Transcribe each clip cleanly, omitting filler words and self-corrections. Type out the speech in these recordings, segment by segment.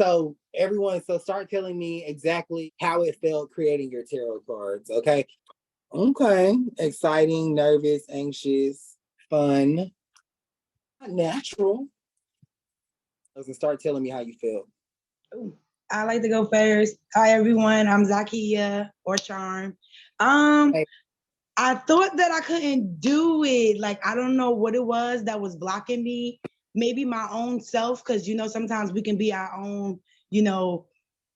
So everyone, so start telling me exactly how it felt creating your tarot cards, okay? Okay. Exciting, nervous, anxious, fun, natural. So start telling me how you feel. I like to go first. Hi everyone, I'm Zakia or Charm. Hey. I thought that I couldn't do it. Like, I don't know what it was that was blocking me. Maybe my own self, because sometimes we can be our own,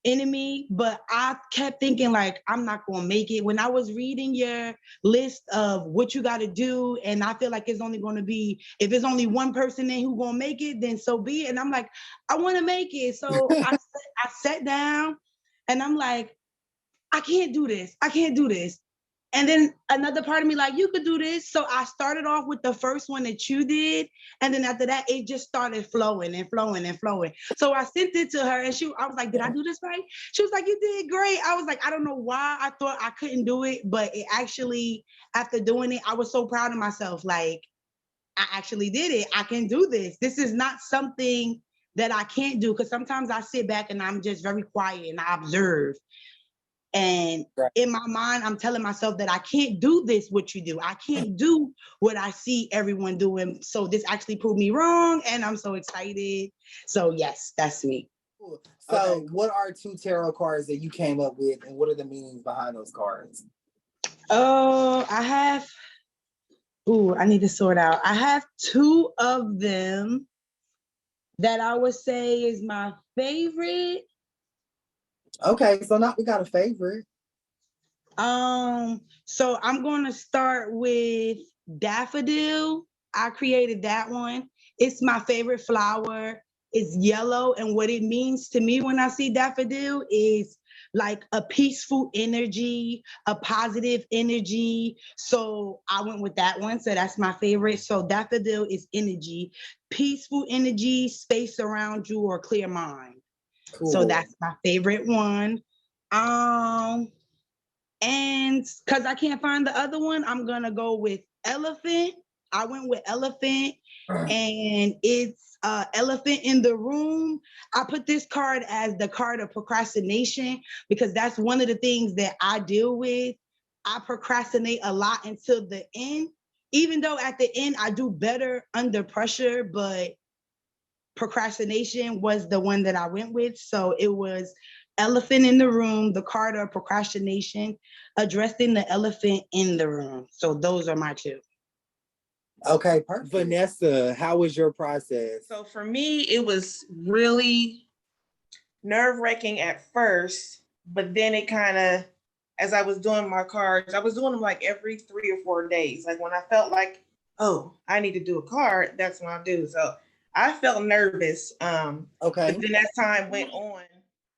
enemy. But I kept thinking like I'm not gonna make it. When I was reading your list of what you got to do, and I feel like it's only gonna be, if it's only one person in who gonna make it, then so be it. And I'm like, I want to make it. So I sat down, and I'm like, I can't do this. I can't do this. And then another part of me like, you could do this. So I started off with the first one that you did. And then after that, it just started flowing and flowing and flowing. So I sent it to her and I was like, did I do this right? She was like, you did great. I was like, I don't know why I thought I couldn't do it, but it actually, after doing it, I was so proud of myself. Like, I actually did it. I can do this. This is not something that I can't do, because sometimes I sit back and I'm just very quiet and I observe. And in my mind, I'm telling myself that I can't do this, what you do. I can't do what I see everyone doing. So this actually proved me wrong, and I'm so excited. So yes, that's me. Cool. So what are 2 tarot cards that you came up with, and what are the meanings behind those cards? Oh, I need to sort out. I have 2 of them that I would say is my favorite. Okay, so now we got a favorite. So I'm gonna start with daffodil. I created that one. It's my favorite flower. It's yellow, and what it means to me when I see daffodil is like a peaceful energy, a positive energy. So I went with that one. So that's my favorite. So daffodil is energy, peaceful energy, space around you, or clear mind. Cool. So that's my favorite one. And because I can't find the other one, I'm going to go with elephant. I went with elephant, and it's elephant in the room. I put this card as the card of procrastination, because that's one of the things that I deal with. I procrastinate a lot until the end, even though at the end I do better under pressure, but procrastination was the one that I went with. So it was elephant in the room, the card of procrastination, addressing the elephant in the room. So those are my 2. Okay, perfect. Vanessa, how was your process? So for me, it was really nerve-wracking at first, but then it kind of, as I was doing my cards, I was doing them like every 3 or 4 days. Like when I felt like, oh, I need to do a card, that's what I do. So I felt nervous. Okay. But then as time went on,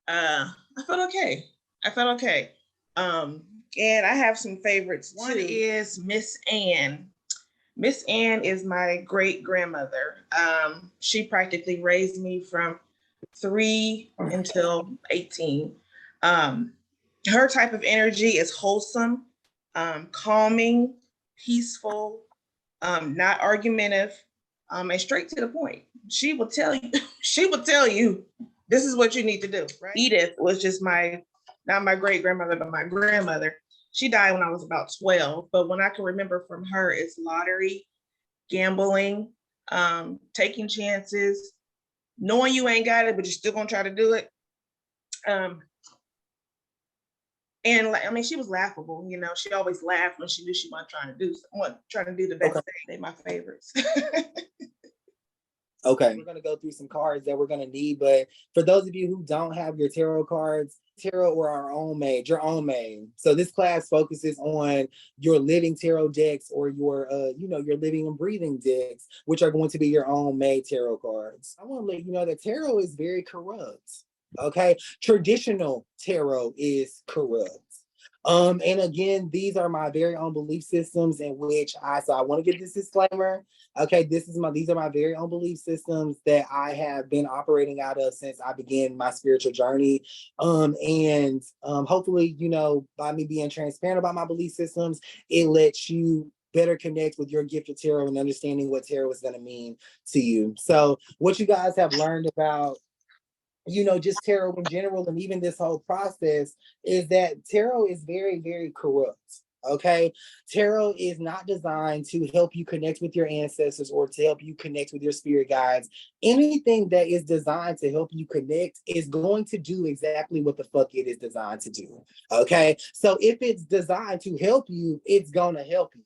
I felt okay. And I have some favorites too. One is Miss Ann. Miss Ann is my great grandmother. She practically raised me from 3 until 18. Her type of energy is wholesome, calming, peaceful, not argumentative, and straight to the point. She will tell you, this is what you need to do. Right? Edith was just not my great grandmother, but my grandmother. She died when I was about 12, but what I can remember from her is lottery, gambling, taking chances, knowing you ain't got it, but you're still gonna try to do it. And like, I mean, she was laughable, she always laughed when she knew she wasn't trying to do the best thing. They're my favorites. Okay, we're gonna go through some cards that we're gonna need, but for those of you who don't have your tarot cards, tarot or your own made. So this class focuses on your living tarot decks, or your your living and breathing decks, which are going to be your own made tarot cards. I want to let you know that tarot is very corrupt. Okay, traditional tarot is corrupt. And again, these are my very own belief systems in which I want to give this disclaimer. Okay, these are my very own belief systems that I have been operating out of since I began my spiritual journey. And hopefully, by me being transparent about my belief systems, it lets you better connect with your gift of tarot and understanding what tarot is going to mean to you. So what you guys have learned about you know, just tarot in general, and even this whole process, is that tarot is very, very corrupt. Okay, tarot is not designed to help you connect with your ancestors or to help you connect with your spirit guides. Anything that is designed to help you connect is going to do exactly what the fuck it is designed to do. Okay, so if it's designed to help you, it's gonna help you.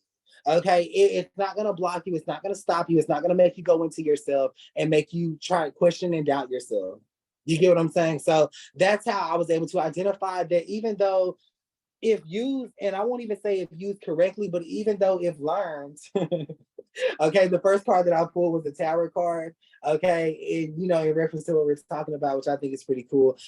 Okay, it's not gonna block you, it's not gonna stop you, it's not gonna make you go into yourself and make you try to question and doubt yourself. You get what I'm saying? So that's how I was able to identify that, even though if used, and I won't even say if used correctly, but even though if learned, okay, the first card that I pulled was the Tower card. Okay, and you know, in reference to what we're talking about, which I think is pretty cool.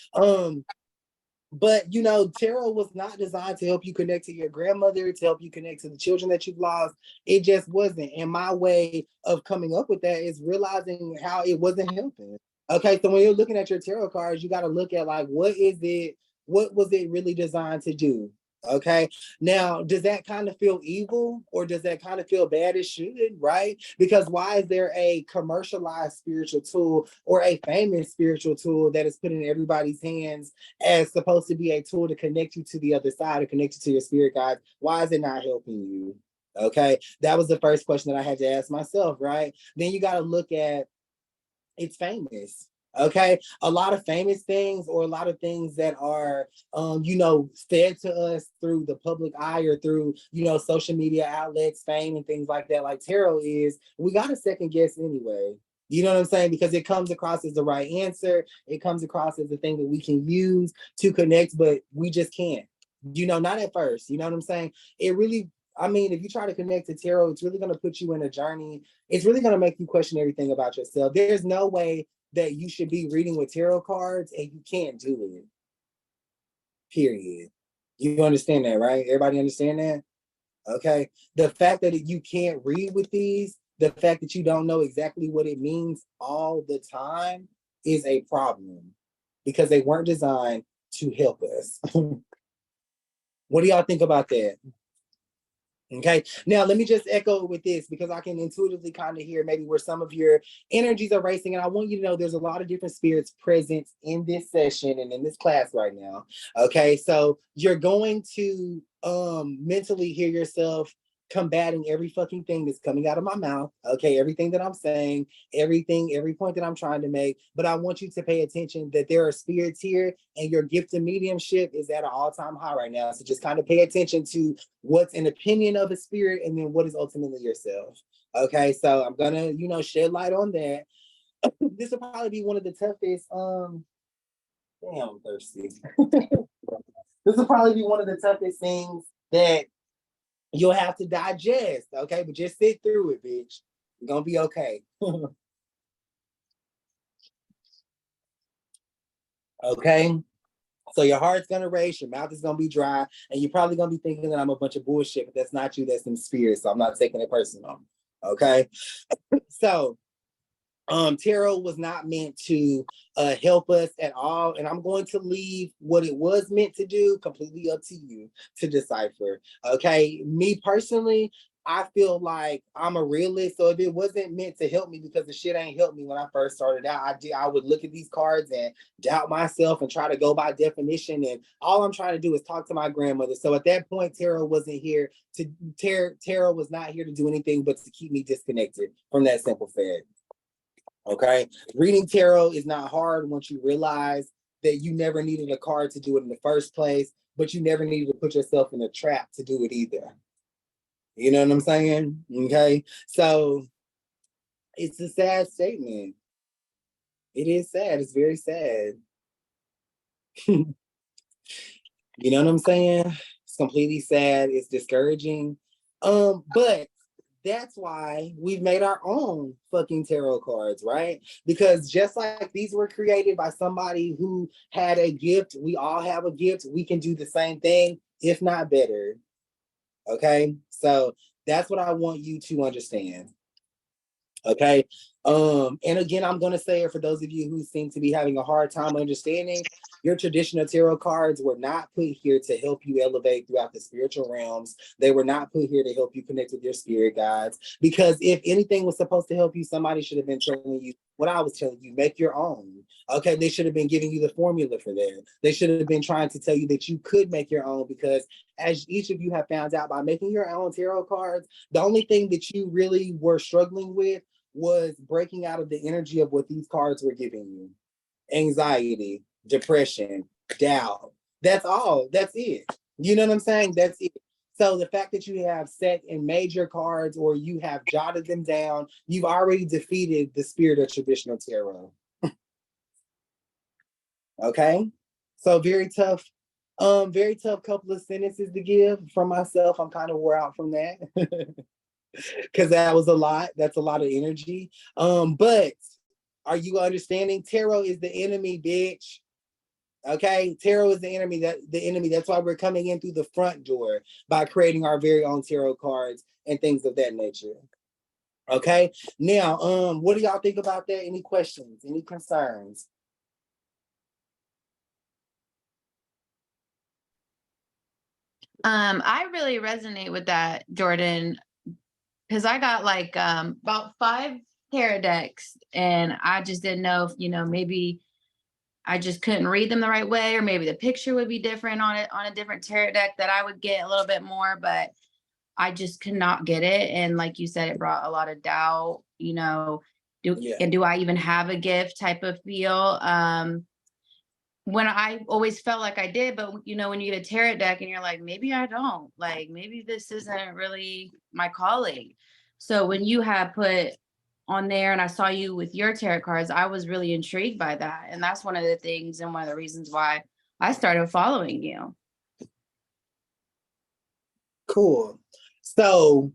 But you know, tarot was not designed to help you connect to your grandmother, to help you connect to the children that you've lost. It just wasn't. And my way of coming up with that is realizing how it wasn't helping. Okay, so when you're looking at your tarot cards, you got to look at like, what is it? What was it really designed to do? Okay, now does that kind of feel evil, or does that kind of feel bad? It should, right? Because why is there a commercialized spiritual tool or a famous spiritual tool that is put in everybody's hands as supposed to be a tool to connect you to the other side, or connect you to your spirit guide? Why is it not helping you? Okay, that was the first question that I had to ask myself, right? Then you got to look at, it's famous. Okay, a lot of famous things, or a lot of things that are you know, fed to us through the public eye or through, you know, social media outlets, fame and things like that, like tarot is, we got to second guess anyway. You know what I'm saying? Because it comes across as the right answer, it comes across as the thing that we can use to connect, but we just can't, you know, not at first. You know what I'm saying? It really, I mean, if you try to connect to tarot, it's really going to put you in a journey. It's really going to make you question everything about yourself. There's no way that you should be reading with tarot cards and you can't do it. Period. You understand that, right? Everybody understand that? Okay. The fact that you can't read with these, the fact that you don't know exactly what it means all the time is a problem, because they weren't designed to help us. What do y'all think about that? Okay, now let me just echo with this, because I can intuitively kind of hear maybe where some of your energies are racing. And I want you to know there's a lot of different spirits present in this session and in this class right now. Okay, so you're going to mentally hear yourself combating every fucking thing that's coming out of my mouth. Okay, everything that I'm saying, everything, every point that I'm trying to make. But I want you to pay attention that there are spirits here, and your gift of mediumship is at an all-time high right now. So just kind of pay attention to what's an opinion of a spirit, and then what is ultimately yourself. Okay, so I'm gonna, you know, shed light on that. This will probably be one of the toughest. Damn, I'm thirsty. This will probably be one of the toughest things that you'll have to digest. Okay, but just sit through it, bitch. You're gonna be okay. Okay. So your heart's gonna race, your mouth is gonna be dry, and you're probably gonna be thinking that I'm a bunch of bullshit, but that's not you, that's in spirit. So I'm not taking it personal. Okay. So tarot was not meant to help us at all, and I'm going to leave what it was meant to do completely up to you to decipher. Okay, me personally, I feel like I'm a realist, so if it wasn't meant to help me, because the shit ain't helped me when I first started out, I would look at these cards and doubt myself and try to go by definition, and all I'm trying to do is talk to my grandmother. So at that point, tarot wasn't here to tarot was not here to do anything but to keep me disconnected from that simple fact. Okay, reading tarot is not hard once you realize that you never needed a card to do it in the first place, but you never needed to put yourself in a trap to do it either. You know what I'm saying? Okay, so it's a sad statement. It is sad. It's very sad. You know what I'm saying? It's completely sad. It's discouraging. But that's why we've made our own fucking tarot cards, right? Because just like these were created by somebody who had a gift, we all have a gift. We can do the same thing, if not better. Okay, so that's what I want you to understand. Okay. And again, I'm going to say it for those of you who seem to be having a hard time understanding, your traditional tarot cards were not put here to help you elevate throughout the spiritual realms. They were not put here to help you connect with your spirit guides, because if anything was supposed to help you, somebody should have been telling you what I was telling you. Make your own. Okay, they should have been giving you the formula for that. They should have been trying to tell you that you could make your own, because as each of you have found out, by making your own tarot cards, the only thing that you really were struggling with was breaking out of the energy of what these cards were giving you. Anxiety, depression, doubt. That's all. That's it. You know what I'm saying? That's it. So the fact that you have set and made your cards, or you have jotted them down, you've already defeated the spirit of traditional tarot. Okay, so very tough couple of sentences to give from myself. I'm kind of wore out from that because that was a lot. That's a lot of energy. But are you understanding? Tarot is the enemy, bitch. Okay, tarot is the enemy. That's why we're coming in through the front door by creating our very own tarot cards and things of that nature. Okay, now, what do y'all think about that? Any questions? Any concerns? I really resonate with that, Jordan, because I got like about 5 tarot decks, and I just didn't know if, maybe I just couldn't read them the right way, or maybe the picture would be different on a different tarot deck that I would get a little bit more, but I just could not get it. And like you said, it brought a lot of doubt, and do I even have a gift type of feel? When I always felt like I did, but when you get a tarot deck and you're like, maybe I don't, like, maybe this isn't really my calling. So when you had put on there and I saw you with your tarot cards, I was really intrigued by that. And that's one of the things and one of the reasons why I started following you. Cool. So,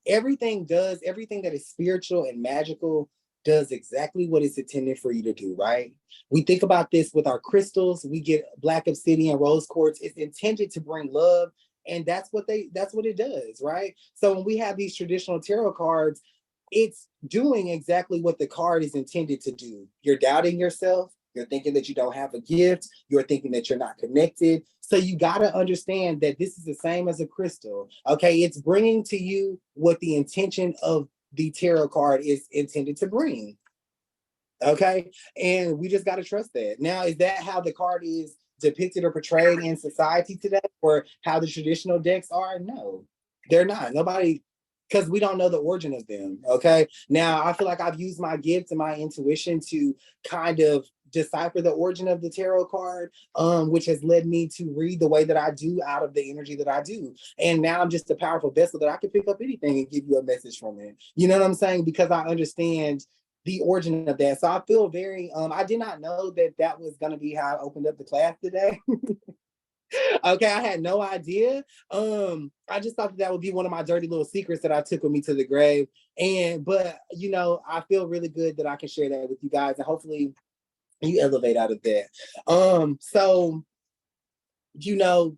everything that is spiritual and magical does exactly what it's intended for you to do, right? We think about this with our crystals. We get black obsidian, rose quartz. It's intended to bring love, and that's what it does, right? So when we have these traditional tarot cards, it's doing exactly what the card is intended to do. You're doubting yourself. You're thinking that you don't have a gift. You're thinking that you're not connected. So you got to understand that this is the same as a crystal. Okay, it's bringing to you what the intention of the tarot card is intended to bring. Okay, and we just got to trust that. Now, is that how the card is depicted or portrayed in society today, or how the traditional decks are? No, they're not. Nobody, because we don't know the origin of them. Okay, now I feel like I've used my gifts and my intuition to kind of decipher the origin of the tarot card, which has led me to read the way that I do out of the energy that I do. And now I'm just a powerful vessel that I can pick up anything and give you a message from it. You know what I'm saying? Because I understand the origin of that. So I feel very, I did not know that was going to be how I opened up the class today. Okay, I had no idea. I just thought that would be one of my dirty little secrets that I took with me to the grave. But I feel really good that I can share that with you guys, and hopefully you elevate out of that. So you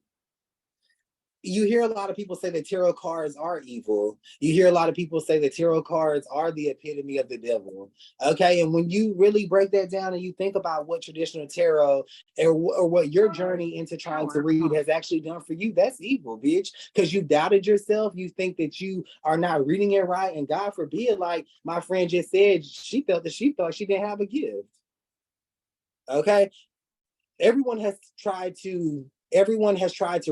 hear a lot of people say that tarot cards are evil. You hear a lot of people say that tarot cards are the epitome of the devil. Okay, and when you really break that down and you think about what traditional tarot or what your journey into trying to read has actually done for you, that's evil, bitch. Because you doubted yourself. You think that you are not reading it right, and God forbid, like my friend just said, she thought she didn't have a gift. Okay, everyone has tried to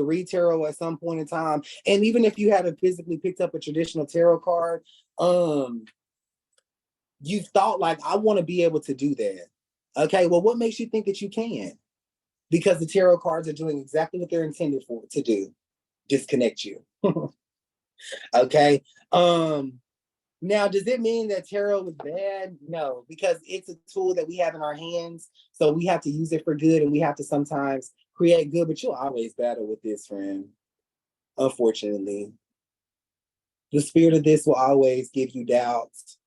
read tarot at some point in time. And even if you haven't physically picked up a traditional tarot card, you thought, like, I want to be able to do that. Okay, well, what makes you think that you can? Because the tarot cards are doing exactly what they're intended to do: disconnect you. Okay. Now, does it mean that tarot is bad? No, because it's a tool that we have in our hands. So we have to use it for good, and we have to sometimes create good, but you'll always battle with this, friend. Unfortunately, the spirit of this will always give you doubts.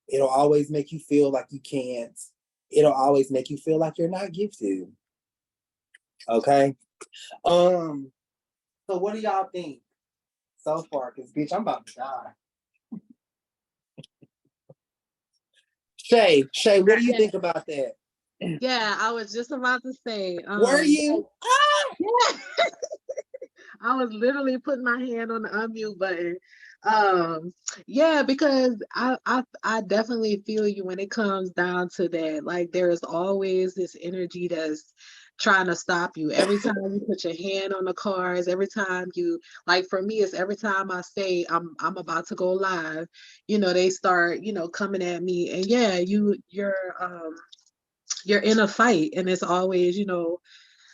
It'll always make you feel like you can't. It'll always make you feel like you're not gifted. Okay. So what do y'all think so far? Because bitch, I'm about to die. Shay, what do you think about that? Yeah, I was just about to say. Were you? Yeah. I was literally putting my hand on the unmute button. Yeah, because I definitely feel you when it comes down to that. Like there is always this energy that's trying to stop you. Every time you put your hand on the cards, every time you, like for me, it's every time I say I'm about to go live, they start, coming at me. And yeah, you're in a fight, and it's always,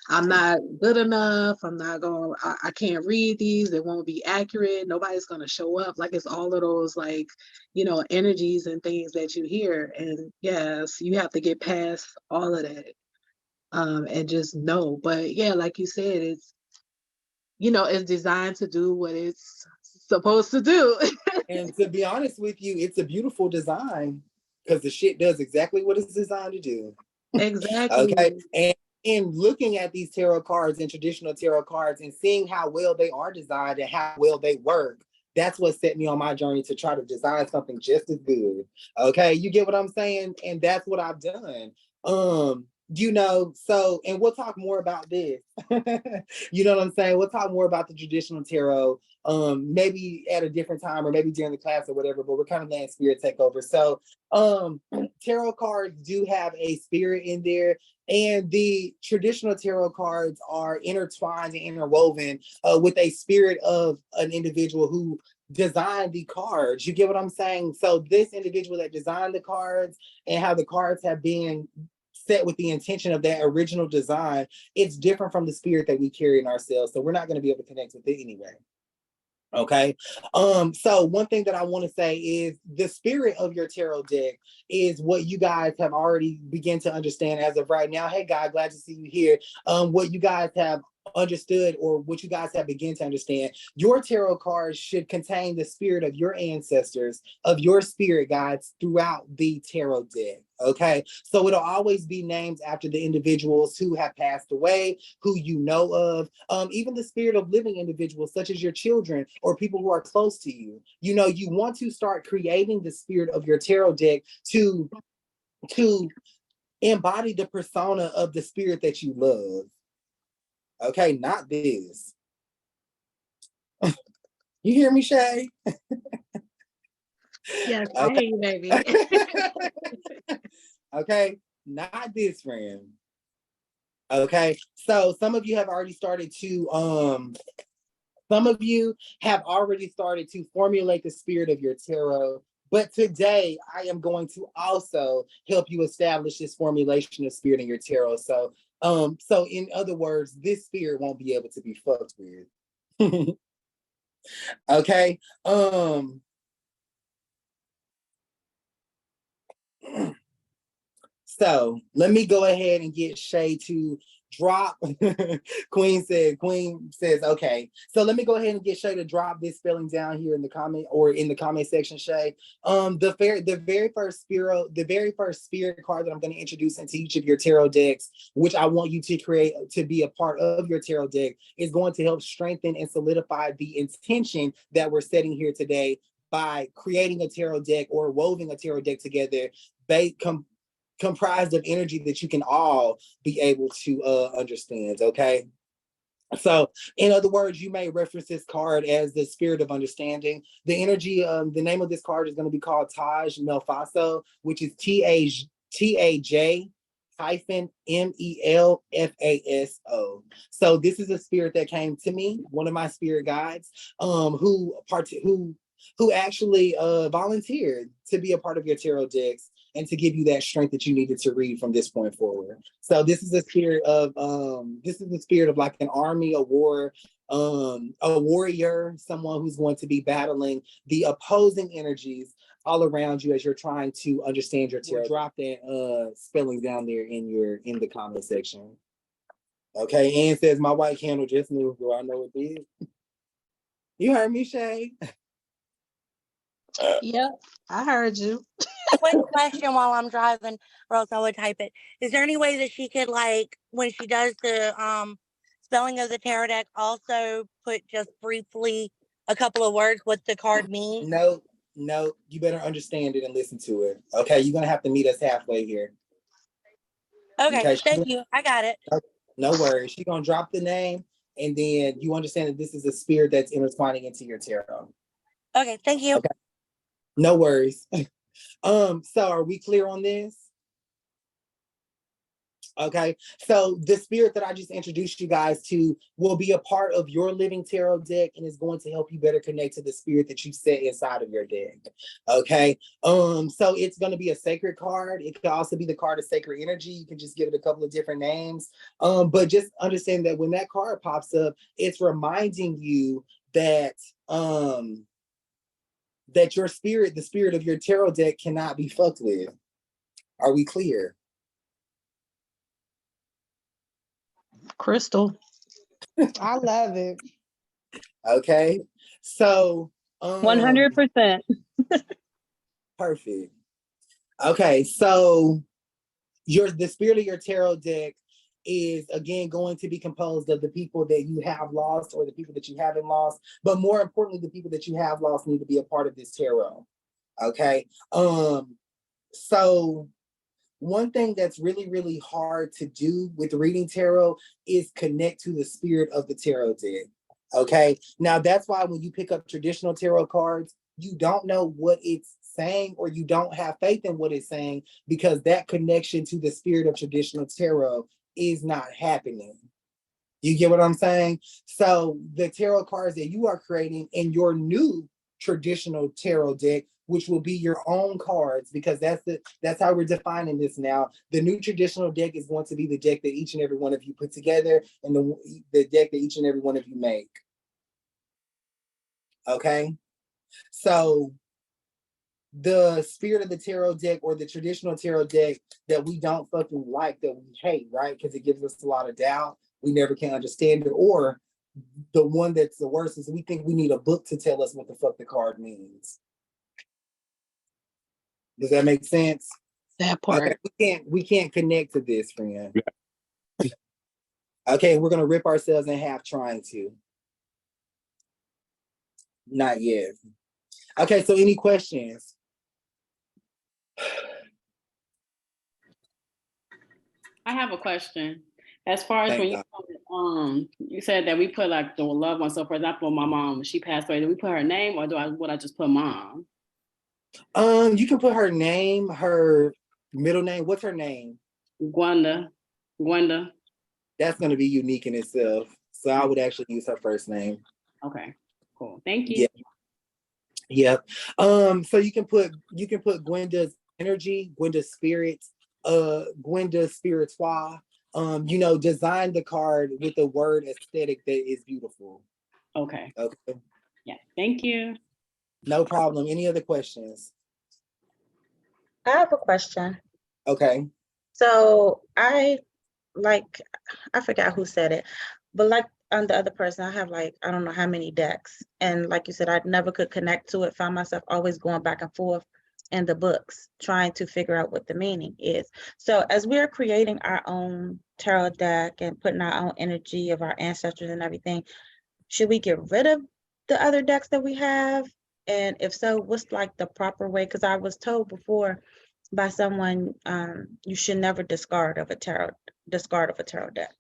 I'm not good enough. I'm not going, I can't read these. It won't be accurate. Nobody's going to show up. Like it's all of those like, energies and things that you hear. And yes, you have to get past all of that, and just know. But yeah, like you said, it's designed to do what it's supposed to do. And to be honest with you, it's a beautiful design because the shit does exactly what it's designed to do. Exactly. Okay. And in looking at these tarot cards and traditional tarot cards and seeing how well they are designed and how well they work, that's what set me on my journey to try to design something just as good. Okay, you get what I'm saying? And that's what I've done. So, and we'll talk more about this. You know what I'm saying? We'll talk more about the traditional tarot, maybe at a different time or maybe during the class or whatever, but we're kind of letting spirit take over. So tarot cards do have a spirit in there, and the traditional tarot cards are intertwined and interwoven with a spirit of an individual who designed the cards. You get what I'm saying? So this individual that designed the cards and how the cards have been set with the intention of that original design, it's different from the spirit that we carry in ourselves. So we're not going to be able to connect with it anyway. Okay. So one thing that I want to say is the spirit of your tarot deck is what you guys have already begun to understand as of right now. Hey, guy, glad to see you here. What you guys have understood, or what you guys have begun to understand, your tarot cards should contain the spirit of your ancestors, of your spirit guides throughout the tarot deck. Okay, so it'll always be named after the individuals who have passed away, who you know of, even the spirit of living individuals such as your children or people who are close to you. You want to start creating the spirit of your tarot deck to embody the persona of the spirit that you love. Okay, not this. You hear me, Shay? Yes, I hear you, baby. Okay, not this, friend. Okay, so some of you have already started to formulate the spirit of your tarot. But today I am going to also help you establish this formulation of spirit in your tarot. So in other words, this spirit won't be able to be fucked with. Okay. So let me go ahead and get Shay to drop. Queen says, okay. So let me go ahead and get Shay to drop this spelling down here in the comment section, Shay. The very first spirit card that I'm going to introduce into each of your tarot decks, which I want you to create to be a part of your tarot deck, is going to help strengthen and solidify the intention that we're setting here today by creating a tarot deck or woven a tarot deck together comprised of energy that you can all be able to understand. Okay. So, in other words, you may reference this card as the spirit of understanding. The energy, the name of this card is going to be called Taj Melfaso, which is TAJ hyphen MELFASO. So this is a spirit that came to me, one of my spirit guides, who actually volunteered to be a part of your tarot decks and to give you that strength that you needed to read from this point forward. So this is a spirit of like an army, a warrior, someone who's going to be battling the opposing energies all around you as you're trying to understand your tarot. Drop that spelling down there in the comment section. Okay, Ann says my white candle just moved. Do I know what it is? You heard me, Shay? Yep, I heard you. Quick question while I'm driving, or else I would type it. Is there any way that she could, like, when she does the spelling of the tarot deck, also put just briefly a couple of words what the card means? No, you better understand it and listen to it. Okay, you're gonna have to meet us halfway here. Okay, thank you. I got it. No worries. She's gonna drop the name, and then you understand that this is a spirit that's intertwining into your tarot. Okay, thank you. Okay. No worries. So are we clear on this? Okay, so the spirit that I just introduced you guys to will be a part of your living tarot deck and is going to help you better connect to the spirit that you set inside of your deck. Okay, so it's going to be a sacred card. It could also be the card of sacred energy. You can just give it a couple of different names, but just understand that when that card pops up, it's reminding you that that your spirit, the spirit of your tarot deck, cannot be fucked with. Are we clear? Crystal. I love it. Okay, so 100%. perfect. Okay, so the spirit of your tarot deck is again going to be composed of the people that you have lost or the people that you haven't lost, but more importantly, the people that you have lost need to be a part of this tarot. Okay, so one thing that's really, really hard to do with reading tarot is connect to the spirit of the tarot deck. Okay, now that's why when you pick up traditional tarot cards, you don't know what it's saying or you don't have faith in what it's saying because that connection to the spirit of traditional tarot is not happening. You get what I'm saying? So the tarot cards that you are creating in your new traditional tarot deck, which will be your own cards, because that's how we're defining this now. The new traditional deck is going to be the deck that each and every one of you put together and the deck that each and every one of you make. Okay? So the spirit of the tarot deck or the traditional tarot deck that we don't fucking like, that we hate, right? Because it gives us a lot of doubt. We never can understand it. Or the one that's the worst is we think we need a book to tell us what the fuck the card means. Does that make sense? That part. Okay, we can't connect to this, friend. Okay, we're gonna rip ourselves in half trying to. Not yet. Okay, so any questions? I have a question. As far as Thank when you said that we put like the loved one. So for example, my mom, when she passed away, do we put her name or would I just put mom? You can put her name, her middle name. What's her name? Gwenda. That's gonna be unique in itself. So I would actually use her first name. Okay, cool. Thank you. Yeah. Yep. So you can put Gwenda's energy, Gwenda's spirit, Gwenda's spiritual. Design the card with a word aesthetic that is beautiful. Okay. Okay. Yeah. Thank you. No problem. Any other questions? I have a question. Okay. So I forgot who said it, but like on the other person, I have like, I don't know how many decks. And like you said, I never could connect to it, found myself always going back and forth in the books, trying to figure out what the meaning is. So as we're creating our own tarot deck and putting our own energy of our ancestors and everything, should we get rid of the other decks that we have? And if so, what's like the proper way? Because I was told before by someone, you should never discard of a tarot deck.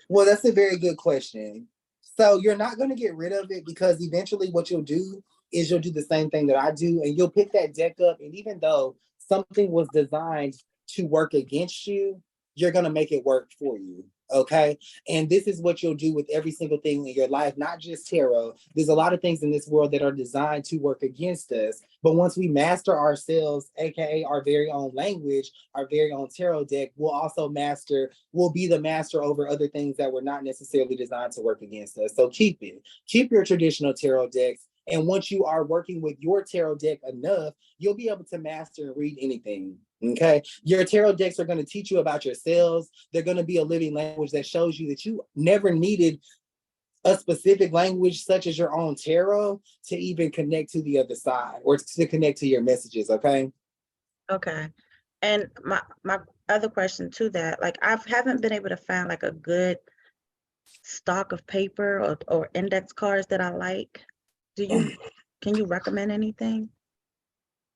Well, that's a very good question. So you're not going to get rid of it because eventually what you'll do is you'll do the same thing that I do and you'll pick that deck up. And even though something was designed to work against you, you're going to make it work for you. Okay. And this is what you'll do with every single thing in your life, not just tarot. There's a lot of things in this world that are designed to work against us. But once we master ourselves, AKA our very own language, our very own tarot deck, we'll be the master over other things that were not necessarily designed to work against us. So keep your traditional tarot decks. And once you are working with your tarot deck enough, you'll be able to master and read anything. Okay. Your tarot decks are going to teach you about yourselves. They're going to be a living language that shows you that you never needed a specific language such as your own tarot to even connect to the other side or to connect to your messages. Okay. Okay. And my other question to that, like I haven't been able to find like a good stock of paper or index cards that I like. Can you recommend anything?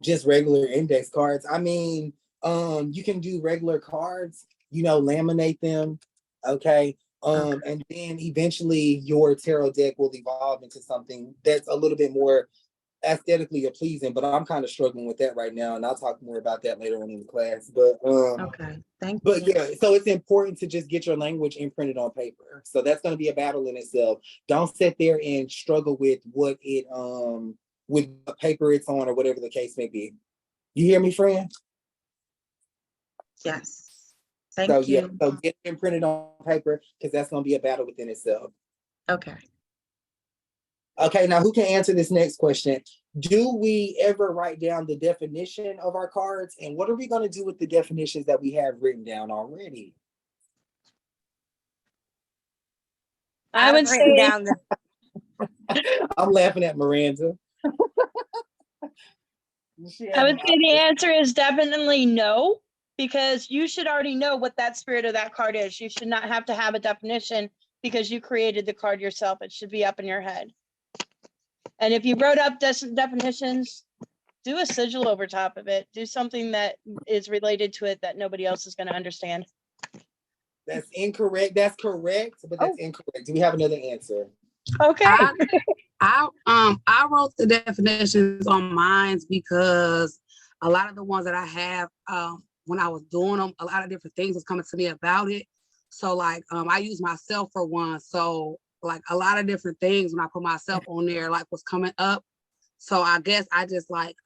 Just regular index cards. I mean, you can do regular cards, laminate them. Okay. And then eventually your tarot deck will evolve into something that's a little bit more aesthetically pleasing, but I'm kind of struggling with that right now, and I'll talk more about that later on in the class. But Okay, thank but you. yeah, so it's important to just get your language imprinted on paper. So that's going to be a battle in itself. Don't sit there and struggle with what it with the paper it's on or whatever the case may be. You hear me, friend? Yes. Thank So you. yeah, so get it imprinted on paper because that's going to be a battle within itself. Okay. Okay, now who can answer this next question? Do we ever write down the definition of our cards? And what are we going to do with the definitions that we have written down already? I would written say down the I'm laughing at Miranda. I would say the answer is definitely no, because you should already know what that spirit of that card is. You should not have to have a definition because you created the card yourself. It should be up in your head. And if you wrote up definitions, do a sigil over top of it. Do something that is related to it that nobody else is going to understand. That's incorrect. That's correct, but that's incorrect. Do we have another answer? Okay. I wrote the definitions on mine because a lot of the ones that I have, when I was doing them, a lot of different things was coming to me about it. So like, I use myself for one. So like a lot of different things when I put myself on there, like was coming up. So I guess I just like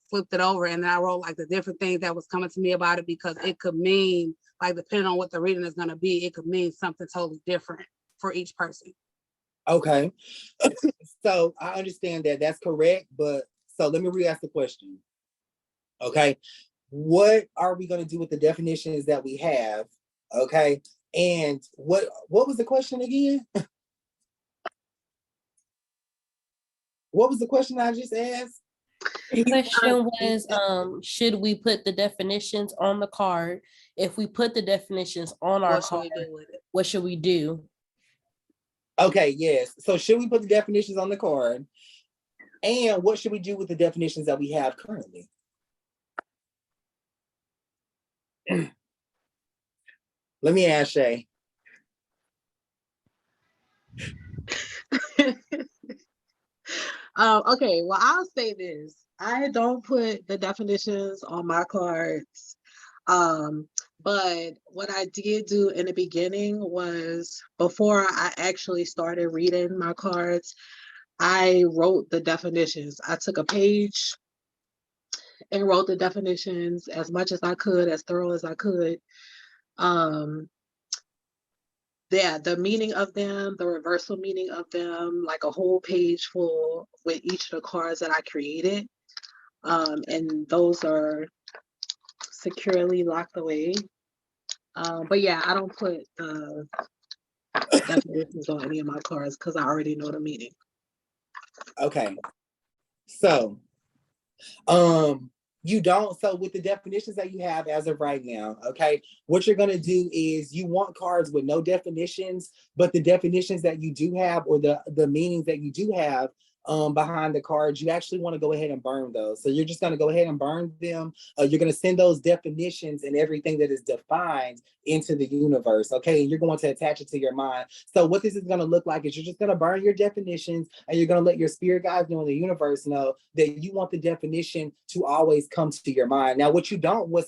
flipped it over and then I wrote like the different things that was coming to me about it because it could mean, like depending on what the reading is going to be, it could mean something totally different for each person. Okay. So I understand that that's correct, but so let me re-ask the question. Okay. What are we going to do with the definitions that we have? Okay. And what was the question again? What was the question I just asked? The question was, should we put the definitions on the card? If we put the definitions on our card, what should we do? Okay, yes. So should we put the definitions on the card? And what should we do with the definitions that we have currently? Let me ask Shay. Okay, well, I'll say this. I don't put the definitions on my cards. But what I did do in the beginning was before I actually started reading my cards, I wrote the definitions. I took a page and wrote the definitions as much as I could, as thorough as I could. Yeah, the meaning of them, the reversal meaning of them, like a whole page full with each of the cards that I created. And those are securely locked away. But yeah, I don't put definitions on any of my cards because I already know the meaning. Okay. So, you don't, so with the definitions that you have as of right now, okay, what you're going to do is you want cards with no definitions, but the definitions that you do have or the meanings that you do have behind the cards, you actually want to go ahead and burn those. So you're just going to go ahead and burn them. You're going to send those definitions and everything that is defined into the universe, okay? And you're going to attach it to your mind. So what this is going to look like is you're just going to burn your definitions and you're going to let your spirit guides know in the universe know that you want the definition to always come to your mind. Now, what's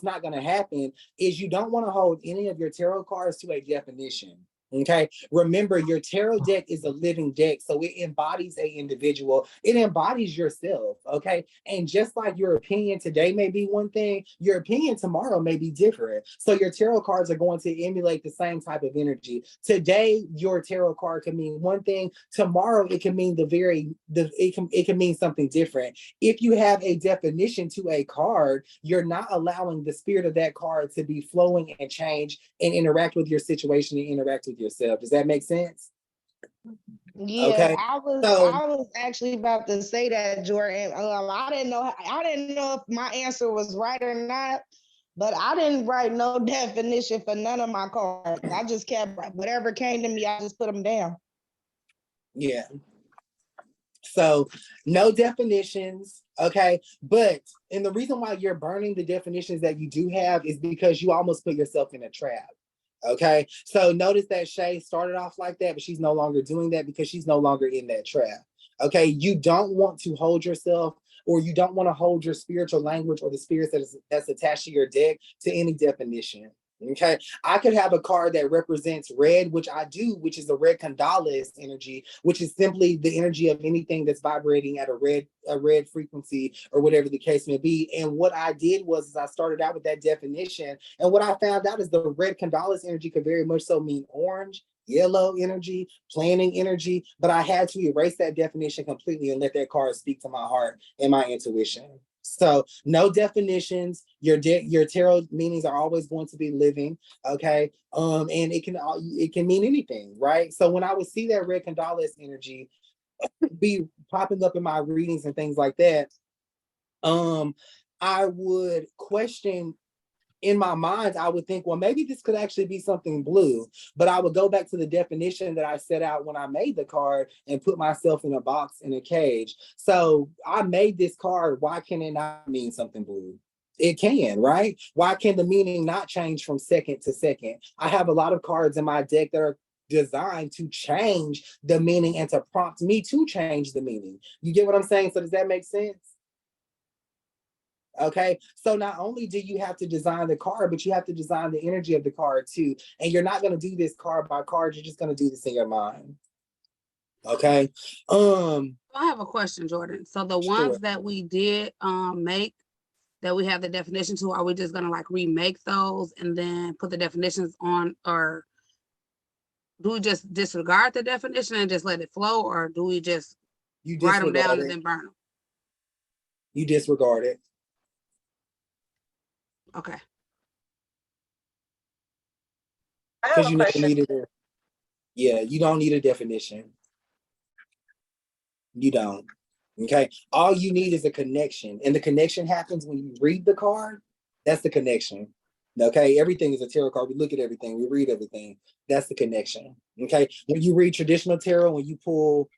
not going to happen is you don't want to hold any of your tarot cards to a definition. Okay, remember your tarot deck is a living deck, so it embodies an individual. It embodies yourself. Okay, and just like your opinion today may be one thing, your opinion tomorrow may be different. So your tarot cards are going to emulate the same type of energy. Today, your tarot card can mean one thing. Tomorrow, it can mean it can mean something different. If you have a definition to a card, you're not allowing the spirit of that card to be flowing and change and interact with your situation and interact with yourself. Does that make sense? Yeah, okay. I was actually about to say that, Jordan. I didn't know if my answer was right or not, but I didn't write no definition for none of my cards. I just kept whatever came to me, I just put them down. Yeah. So no definitions, okay? And the reason why you're burning the definitions that you do have is because you almost put yourself in a trap. Okay, so notice that Shay started off like that, but she's no longer doing that because she's no longer in that trap. Okay, you don't want to hold yourself, or you don't want to hold your spiritual language or the spirits that's attached to your deck to any definition. Okay, I could have a card that represents red, which I do, which is a red condolence energy, which is simply the energy of anything that's vibrating at a red frequency or whatever the case may be. And what I did was I started out with that definition, and what I found out is the red condolence energy could very much so mean orange, yellow energy, planning energy, but I had to erase that definition completely and let that card speak to my heart and my intuition. So no definitions. Your tarot meanings are always going to be living, okay? And it can mean anything, right? So when I would see that red condolence energy be popping up in my readings and things like that, I would question. In my mind, I would think, well, maybe this could actually be something blue, but I would go back to the definition that I set out when I made the card and put myself in a box, in a cage. So I made this card. Why can it not mean something blue? It can, right? Why can the meaning not change from second to second? I have a lot of cards in my deck that are designed to change the meaning and to prompt me to change the meaning. You get what I'm saying? So does that make sense? Okay, so not only do you have to design the card, but you have to design the energy of the card too. And you're not going to do this card by card. You're just going to do this in your mind. Okay. I have a question, Jordan. So the Sure. ones that we did make, that we have the definition to, are we just going to like remake those and then put the definitions on, or do we just disregard the definition and just let it flow, or do we just write them down and then burn them? You disregard it. Okay. Because you don't need it. Yeah, you don't need a definition. You don't. Okay. All you need is a connection. And the connection happens when you read the card. That's the connection. Okay. Everything is a tarot card. We look at everything. We read everything. That's the connection. Okay. When you read traditional tarot, when you pull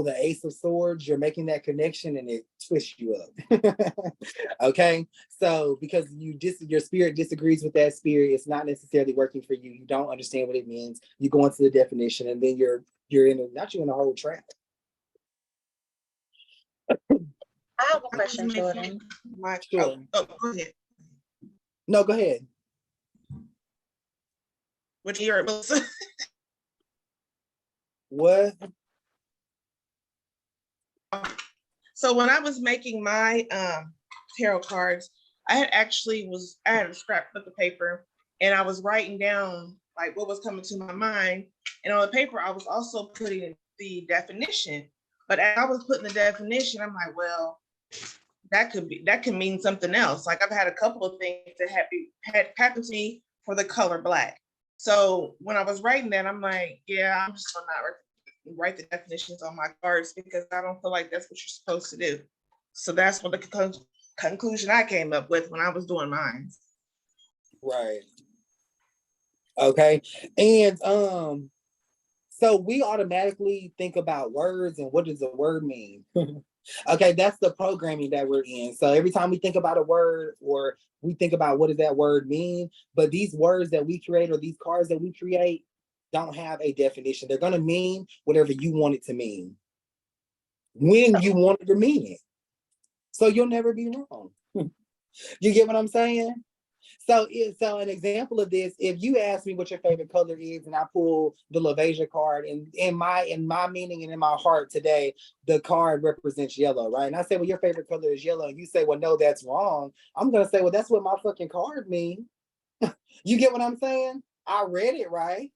the Ace of Swords, you're making that connection and it twists you up. Okay, so because your spirit disagrees with that spirit, it's not necessarily working for you. You don't understand what it means. You go into the definition, and then you're in a whole trap. I have a question, Jordan. Sure. Oh, go ahead. No, go ahead. What you heard, Melissa? What? So when I was making my tarot cards, I had a scrapbook of paper, and I was writing down like what was coming to my mind. And on the paper, I was also putting the definition. But as I was putting the definition, I'm like, well, that could mean something else. Like I've had a couple of things that had happened to me for the color black. So when I was writing that, I'm like, yeah, I'm just gonna not write the definitions on my cards because I don't feel like that's what you're supposed to do. So that's what the conclusion I came up with when I was doing mine. Right. Okay. And so we automatically think about words and what does a word mean? Okay, that's the programming that we're in. So every time we think about a word, or we think about what does that word mean, but these words that we create or these cards that we create don't have a definition. They're going to mean whatever you want it to mean when you want it to mean it. So you'll never be wrong. You get what I'm saying? So an example of this, if you ask me what your favorite color is, and I pull the LaVesia card, and in my meaning and in my heart today, the card represents yellow, right? And I say, well, your favorite color is yellow. And you say, well, no, that's wrong. I'm going to say, well, that's what my fucking card means. You get what I'm saying? I read it right.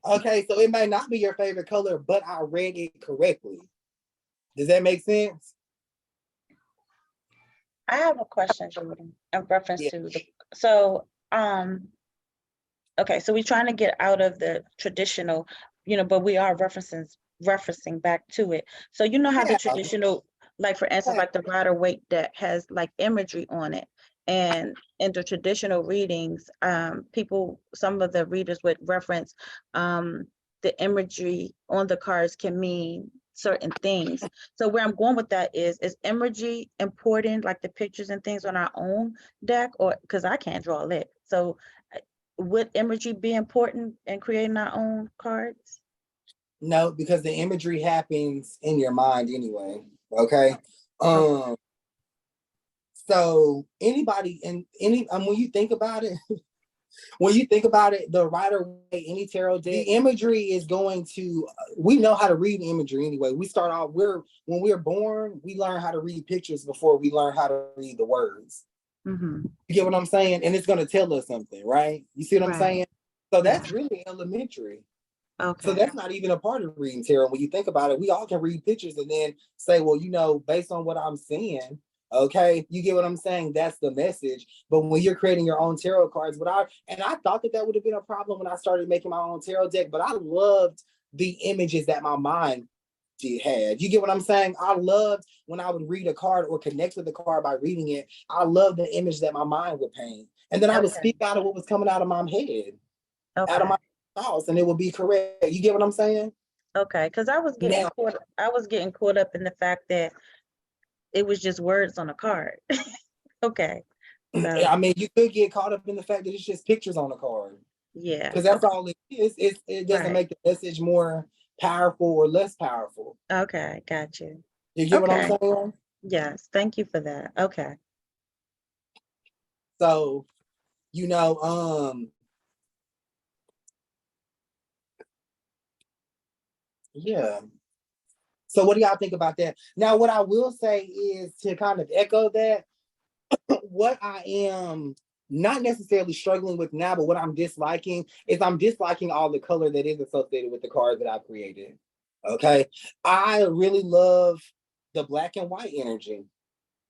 Okay, so it may not be your favorite color, but I read it correctly. Does that make sense? I have a question, Jordan, in reference to okay, so we're trying to get out of the traditional, but we are referencing back to it. So you know how the traditional, like for instance, like the Rider-Waite deck has like imagery on it. And in the traditional readings, some of the readers would reference the imagery on the cards can mean certain things. So where I'm going with that is imagery important, like the pictures and things on our own deck, or because I can't draw a lick. So would imagery be important in creating our own cards? No, because the imagery happens in your mind anyway. Okay. So anybody in any when you think about it, the Rider Waite, any tarot deck, the imagery is going to, we know how to read imagery anyway. We start off, when we're born, we learn how to read pictures before we learn how to read the words. Mm-hmm. You get what I'm saying? And it's going to tell us something, right? You see what I'm saying? So that's really elementary. Okay. So that's not even a part of reading tarot. When you think about it, we all can read pictures and then say, well, you know, based on what I'm seeing, okay, you get what I'm saying? That's the message. But when you're creating your own tarot cards, I thought that would have been a problem when I started making my own tarot deck, but I loved the images that my mind had. You get what I'm saying? I loved when I would read a card or connect with the card by reading it. I loved the image that my mind would paint. And then I would speak out of what was coming out of my head, out of my thoughts, and it would be correct. You get what I'm saying? Okay, because I was getting caught up in the fact that it was just words on a card. Okay. So, I mean, you could get caught up in the fact that it's just pictures on a card. Yeah. Because that's all it is. It doesn't make the message more powerful or less powerful. Okay, got you. You get what I'm saying? Yes, thank you for that. Okay. So, you know, yeah. So what do y'all think about that? Now, what I will say is to kind of echo that, what I am not necessarily struggling with now, but what I'm disliking is I'm disliking all the color that is associated with the cards that I created. Okay. I really love the black and white energy.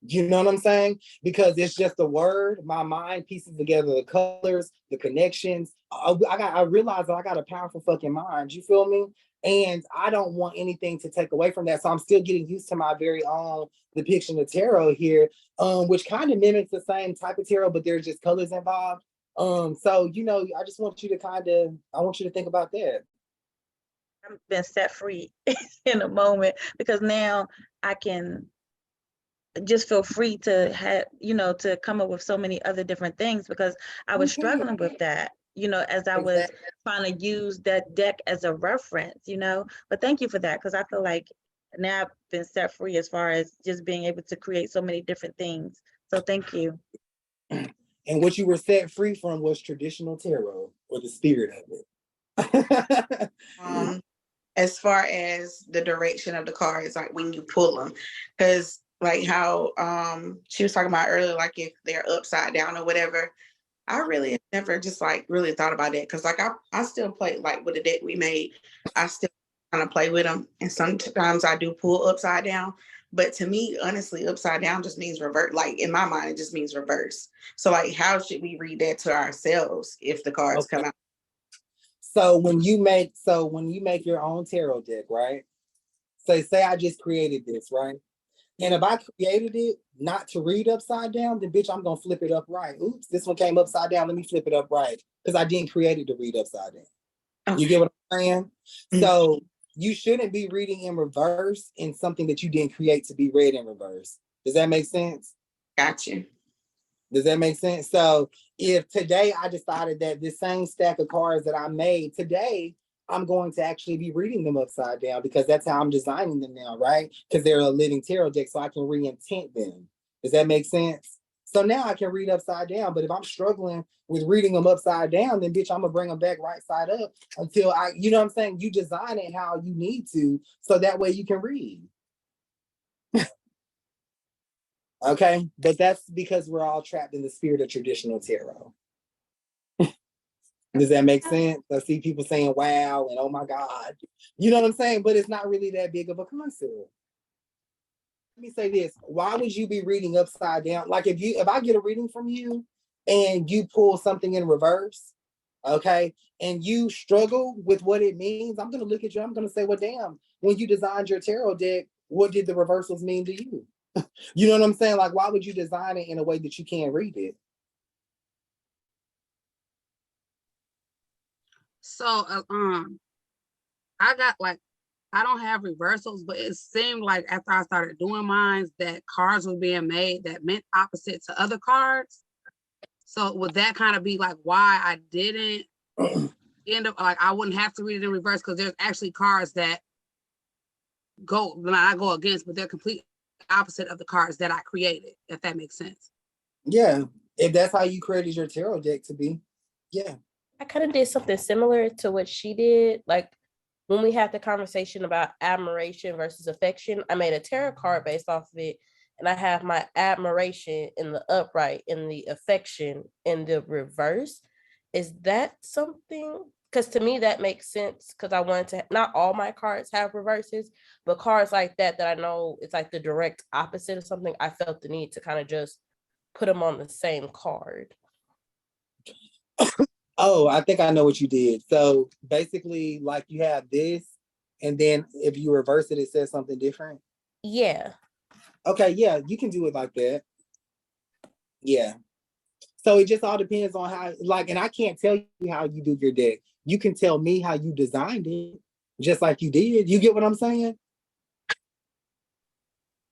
You know what I'm saying? Because it's just a word. My mind pieces together the colors, the connections. I realize that I got a powerful fucking mind. You feel me? And I don't want anything to take away from that. So I'm still getting used to my very own depiction of tarot here, which kind of mimics the same type of tarot, but there's just colors involved. So you know, I just want you to think about that. I've been set free in a moment because now I can just feel free to have, to come up with so many other different things because I was struggling with that, as I was trying to use that deck as a reference, but thank you for that because I feel like now I've been set free as far as just being able to create so many different things. So thank you. And what you were set free from was traditional tarot, or the spirit of it. As far as the direction of the cards, like when you pull them, because like how she was talking about earlier, like if they're upside down or whatever, I really never just like really thought about that because like I still play like with the deck we made. I still kind of play with them, and sometimes I do pull upside down. But to me, honestly, upside down just means reverse. Like in my mind, it just means reverse. So like, how should we read that to ourselves if the cards come out? So when you make your own tarot deck, right? So say I just created this, right? And if I created it not to read upside down, then bitch, I'm gonna flip it upright. Oops, this one came upside down. Let me flip it upright. Because I didn't create it to read upside down. Okay. You get what I'm saying? Mm-hmm. So you shouldn't be reading in reverse in something that you didn't create to be read in reverse. Does that make sense? Gotcha. Does that make sense? So if today I decided that this same stack of cards that I made today, I'm going to actually be reading them upside down because that's how I'm designing them now, right? Because they're a living tarot deck, so I can re-intent them. Does that make sense? So now I can read upside down, but if I'm struggling with reading them upside down, then bitch, I'm gonna bring them back right side up until you know what I'm saying? You design it how you need to, so that way you can read. Okay, but that's because we're all trapped in the spirit of traditional tarot. Does that make sense? I see people saying wow and oh my God. You know what I'm saying? But it's not really that big of a concept. Let me say this. Why would you be reading upside down? Like if I get a reading from you and you pull something in reverse, okay, and you struggle with what it means, I'm gonna look at you, I'm gonna say, well, damn, when you designed your tarot deck, what did the reversals mean to you? You know what I'm saying? Like, why would you design it in a way that you can't read it? So, I got like, I don't have reversals, but it seemed like after I started doing mine that cards were being made that meant opposite to other cards. So would that kind of be like why I didn't end up, like I wouldn't have to read it in reverse, because there's actually cards that I go against, but they're complete opposite of the cards that I created, if that makes sense. Yeah, if that's how you created your tarot deck to be. Yeah. I kind of did something similar to what she did. Like when we had the conversation about admiration versus affection, I made a tarot card based off of it. And I have my admiration in the upright and the affection in the reverse. Is that something? Because to me, that makes sense. Because I wanted to, not all my cards have reverses, but cards like that I know it's like the direct opposite of something, I felt the need to kind of just put them on the same card. Oh, I think I know what you did. So basically, like you have this, and then if you reverse it, it says something different. Yeah. Okay, yeah, you can do it like that. Yeah. So it just all depends on how, like, and I can't tell you how you do your deck. You can tell me how you designed it, just like you did. You get what I'm saying?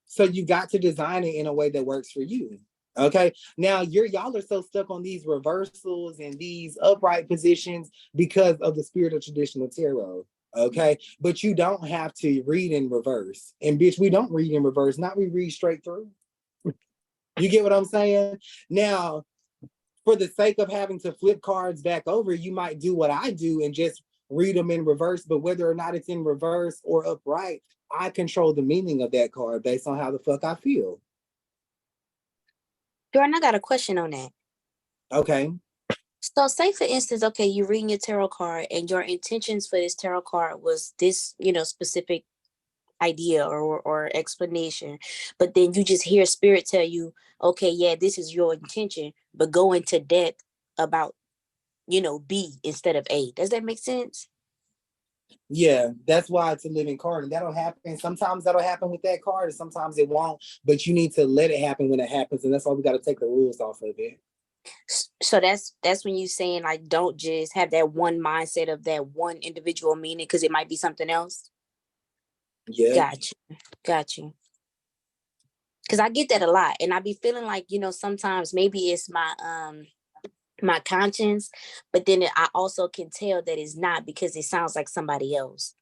So you got to design it in a way that works for you. Okay. Now y'all are so stuck on these reversals and these upright positions because of the spirit of traditional tarot. Okay. But you don't have to read in reverse. And bitch, we don't read in reverse. Not we read straight through. You get what I'm saying? Now, for the sake of having to flip cards back over, you might do what I do and just read them in reverse. But whether or not it's in reverse or upright, I control the meaning of that card based on how the fuck I feel. Jordan, I got a question on that. Okay. So say for instance, okay, you're reading your tarot card and your intentions for this tarot card was this, specific idea or explanation, but then you just hear spirit tell you, okay, yeah, this is your intention, but go into depth about, B instead of A. Does that make sense? Yeah, that's why it's a living card, and that'll happen. Sometimes that'll happen with that card, and sometimes it won't. But you need to let it happen when it happens, and that's why we got to take the rules off of it. So that's when you saying like don't just have that one mindset of that one individual meaning because it might be something else. Yeah. Got you. Because I get that a lot, and I be feeling like sometimes maybe it's my conscience, but then I also can tell that it's not because it sounds like somebody else.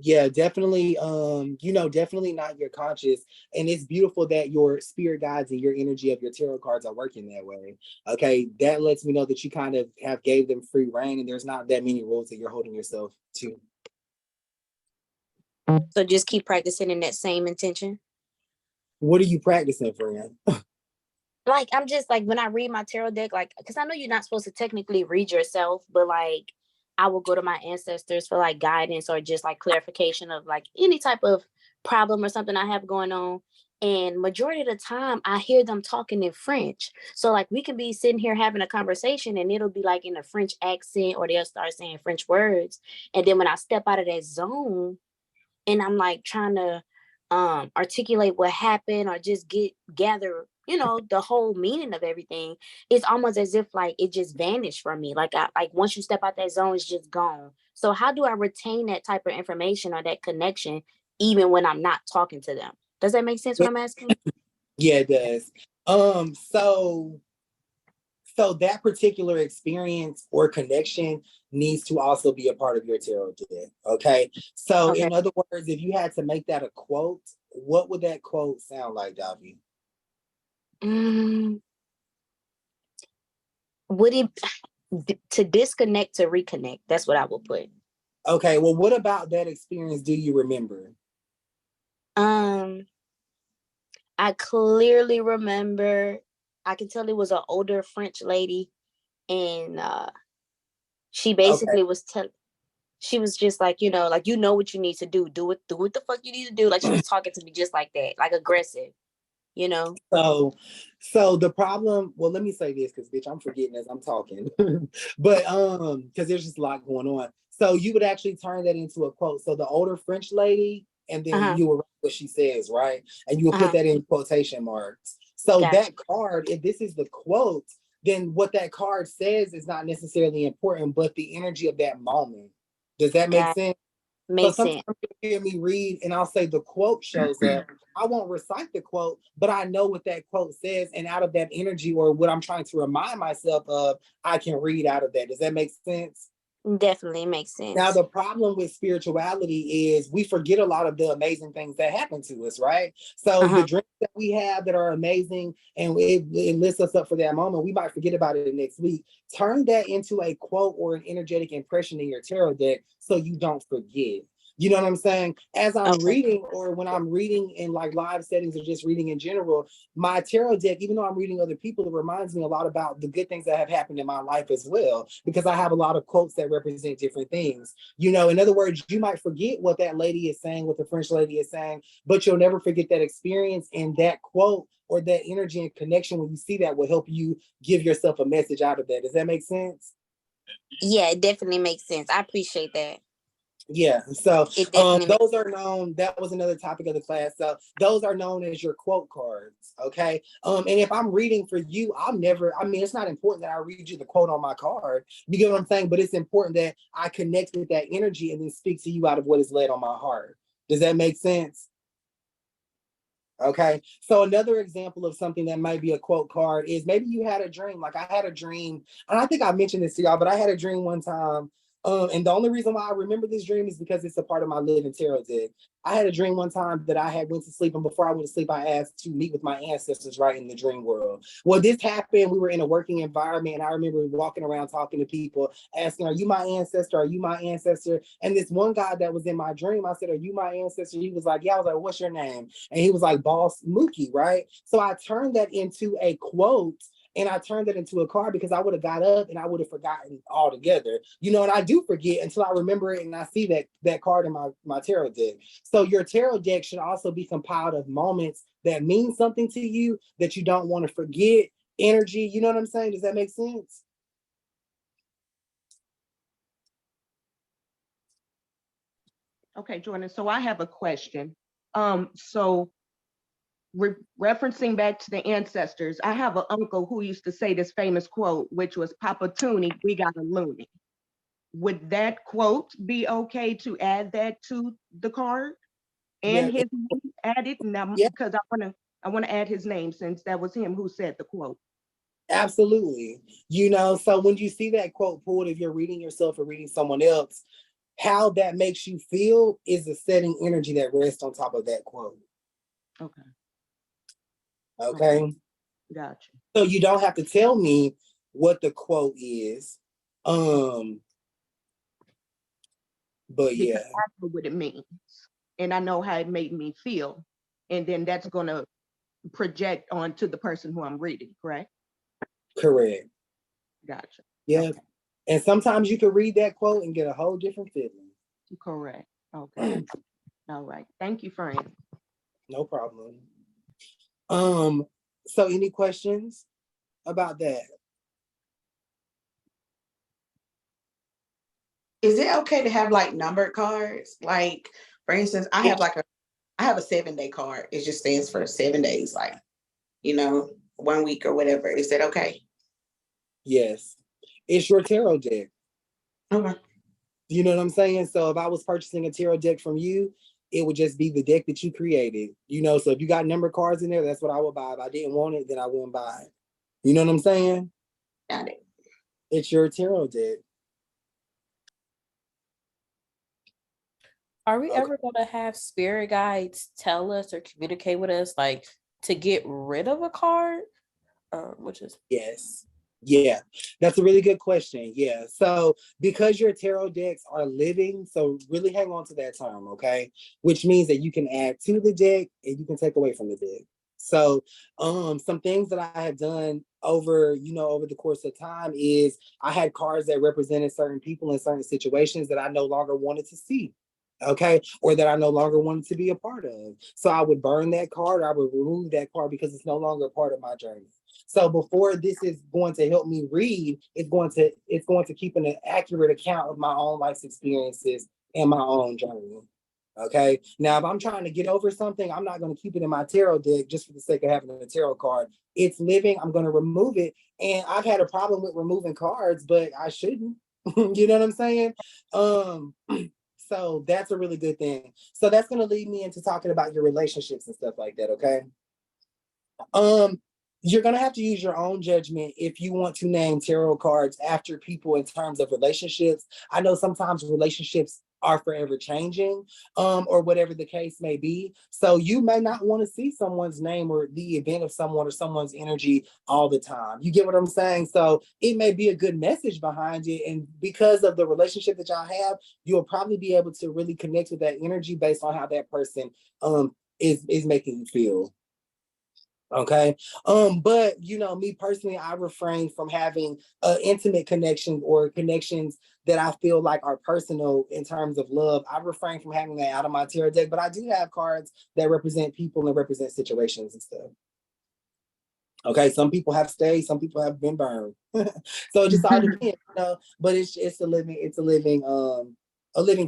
Yeah, definitely. Definitely not your conscious. And it's beautiful that your spirit guides and your energy of your tarot cards are working that way. Okay, that lets me know that you kind of have gave them free reign, and there's not that many rules that you're holding yourself to. So just keep practicing in that same intention. What are you practicing, friend? Like I'm just like when I read my tarot deck, like because I know you're not supposed to technically read yourself, but like I will go to my ancestors for like guidance or just like clarification of like any type of problem or something I have going on. And majority of the time I hear them talking in French. So like we can be sitting here having a conversation and it'll be like in a French accent or they'll start saying French words. And then when I step out of that zone and I'm like trying to articulate what happened or just gather the whole meaning of everything, it's almost as if like it just vanished from me. Like once you step out that zone, it's just gone. So how do I retain that type of information or that connection even when I'm not talking to them? Does that make sense what I'm asking? Yeah, it does. So that particular experience or connection needs to also be a part of your tarot deck. Okay. So in other words, if you had to make that a quote, what would that quote sound like, Davi? Would it to disconnect to reconnect? That's what I will put. Okay. Well, what about that experience do you remember? I clearly remember. I can tell it was an older French lady, and she basically was telling. She was just like, like what you need to do. Do what the fuck you need to do. Like she was talking to me just like that, like aggressive. So the problem, well, let me say this because bitch, I'm forgetting as I'm talking. But because there's just a lot going on. So you would actually turn that into a quote. So the older French lady, and then you will write what she says, right? And you will put that in quotation marks. So that card, if this is the quote, then what that card says is not necessarily important, but the energy of that moment. Does that make sense? Makes So sense. sometimes you hear me read and I'll say the quote shows up. I won't recite the quote, but I know what that quote says. And out of that energy or what I'm trying to remind myself of, I can read out of that. Does that make sense? Definitely makes sense. Now, the problem with spirituality is we forget a lot of the amazing things that happen to us, right? So the dreams that we have that are amazing and it lifts us up for that moment, we might forget about it next week. Turn that into a quote or an energetic impression in your tarot deck so you don't forget. You know what I'm saying? As I'm reading, or when I'm reading in like live settings or just reading in general, my tarot deck, even though I'm reading other people, it reminds me a lot about the good things that have happened in my life as well, because I have a lot of quotes that represent different things. You know, in other words, you might forget what that lady is saying, what the French lady is saying, but you'll never forget that experience, and that quote or that energy and connection when you see that will help you give yourself a message out of that. Does that make sense? Yeah, it definitely makes sense. I appreciate that. Yeah, so It those are known. That was another topic of the class. So those are known as your quote cards. Okay. And if I'm reading for you, I mean, it's not important that I read you the quote on my card. You get what I'm saying? But it's important that I connect with that energy and then speak to you out of what is laid on my heart. Does that make sense? Okay. So another example of something that might be a quote card is maybe you had a dream. Like I had a dream, and I think I mentioned this to y'all, but I had a dream one time. And the only reason why I remember this dream is because it's a part of my living tarot deck. I had a dream one time that I had went to sleep, and before I went to sleep, I asked to meet with my ancestors right in the dream world. Well, this happened. We were in a working environment, and I remember walking around talking to people, asking, "Are you my ancestor? Are you my ancestor?" And this one guy that was in my dream, I said, "Are you my ancestor?" He was like, "Yeah." I was like, "What's your name?" And he was like, "Boss Mookie," right? So I turned that into a quote, and I turned it into a card because I would have got up and I would have forgotten altogether. You know, and I do forget until I remember it and I see that card in my tarot deck. So your tarot deck should also be compiled of moments that mean something to you that you don't want to forget. Energy, you know what I'm saying? Does that make sense? Okay, Jordan, so I have a question. So referencing back to the ancestors, I have an uncle who used to say this famous quote, which was, "Papa Toonie, we got a loony." Would that quote be okay to add that to the card and his name added? Now, because I want to add his name since that was him who said the quote. Absolutely. You know, so when you see that quote pulled, if you're reading yourself or reading someone else, how that makes you feel is the setting energy that rests on top of that quote. Okay. Okay. Gotcha. So you don't have to tell me what the quote is. But yeah. I know what it means. And I know how it made me feel. And then that's gonna project onto the person who I'm reading, correct? Correct. Gotcha. Yeah. Okay. And sometimes you can read that quote and get a whole different feeling. Correct. Okay. All right. Thank you, friend. No problem. So any questions about that? Is it okay to have like numbered cards? Like, for instance, I have a 7-day card. It just stands for 7 days, like, 1 week or whatever. Is that okay? Yes. It's your tarot deck. Okay. You know what I'm saying? So if I was purchasing a tarot deck from you, it would just be the deck that you created. You know, so if you got number cards in there, that's what I would buy. If I didn't want it, then I wouldn't buy it. You know what I'm saying? Got it. It's your tarot deck. Are we ever going to have spirit guides tell us or communicate with us, like, to get rid of a card? Yes. Yeah, that's a really good question. Yeah. So because your tarot decks are living, so really hang on to that term, okay? Which means that you can add to the deck and you can take away from the deck. So some things that I have done over the course of time is I had cards that represented certain people in certain situations that I no longer wanted to see. Okay, or that I no longer wanted to be a part of. So I would burn that card, or I would remove that card because it's no longer a part of my journey. So before this is going to help me read, it's going to keep an accurate account of my own life's experiences and my own journey. Okay. Now, if I'm trying to get over something, I'm not going to keep it in my tarot deck just for the sake of having a tarot card. It's living. I'm going to remove it. And I've had a problem with removing cards, but I shouldn't. You know what I'm saying? So that's a really good thing. So that's going to lead me into talking about your relationships and stuff like that, okay? You're going to have to use your own judgment if you want to name tarot cards after people in terms of relationships. I know sometimes relationships are forever changing, or whatever the case may be. So you may not want to see someone's name or the event of someone or someone's energy all the time. You get what I'm saying? So it may be a good message behind it. And because of the relationship that y'all have, you'll probably be able to really connect with that energy based on how that person is making you feel. Okay. But you know, me personally, I refrain from having intimate connections or connections that I feel like are personal in terms of love. I refrain from having that out of my tarot deck, but I do have cards that represent people and represent situations and stuff. Okay, some people have stayed, some people have been burned. So it just all depends, you know. But it's a living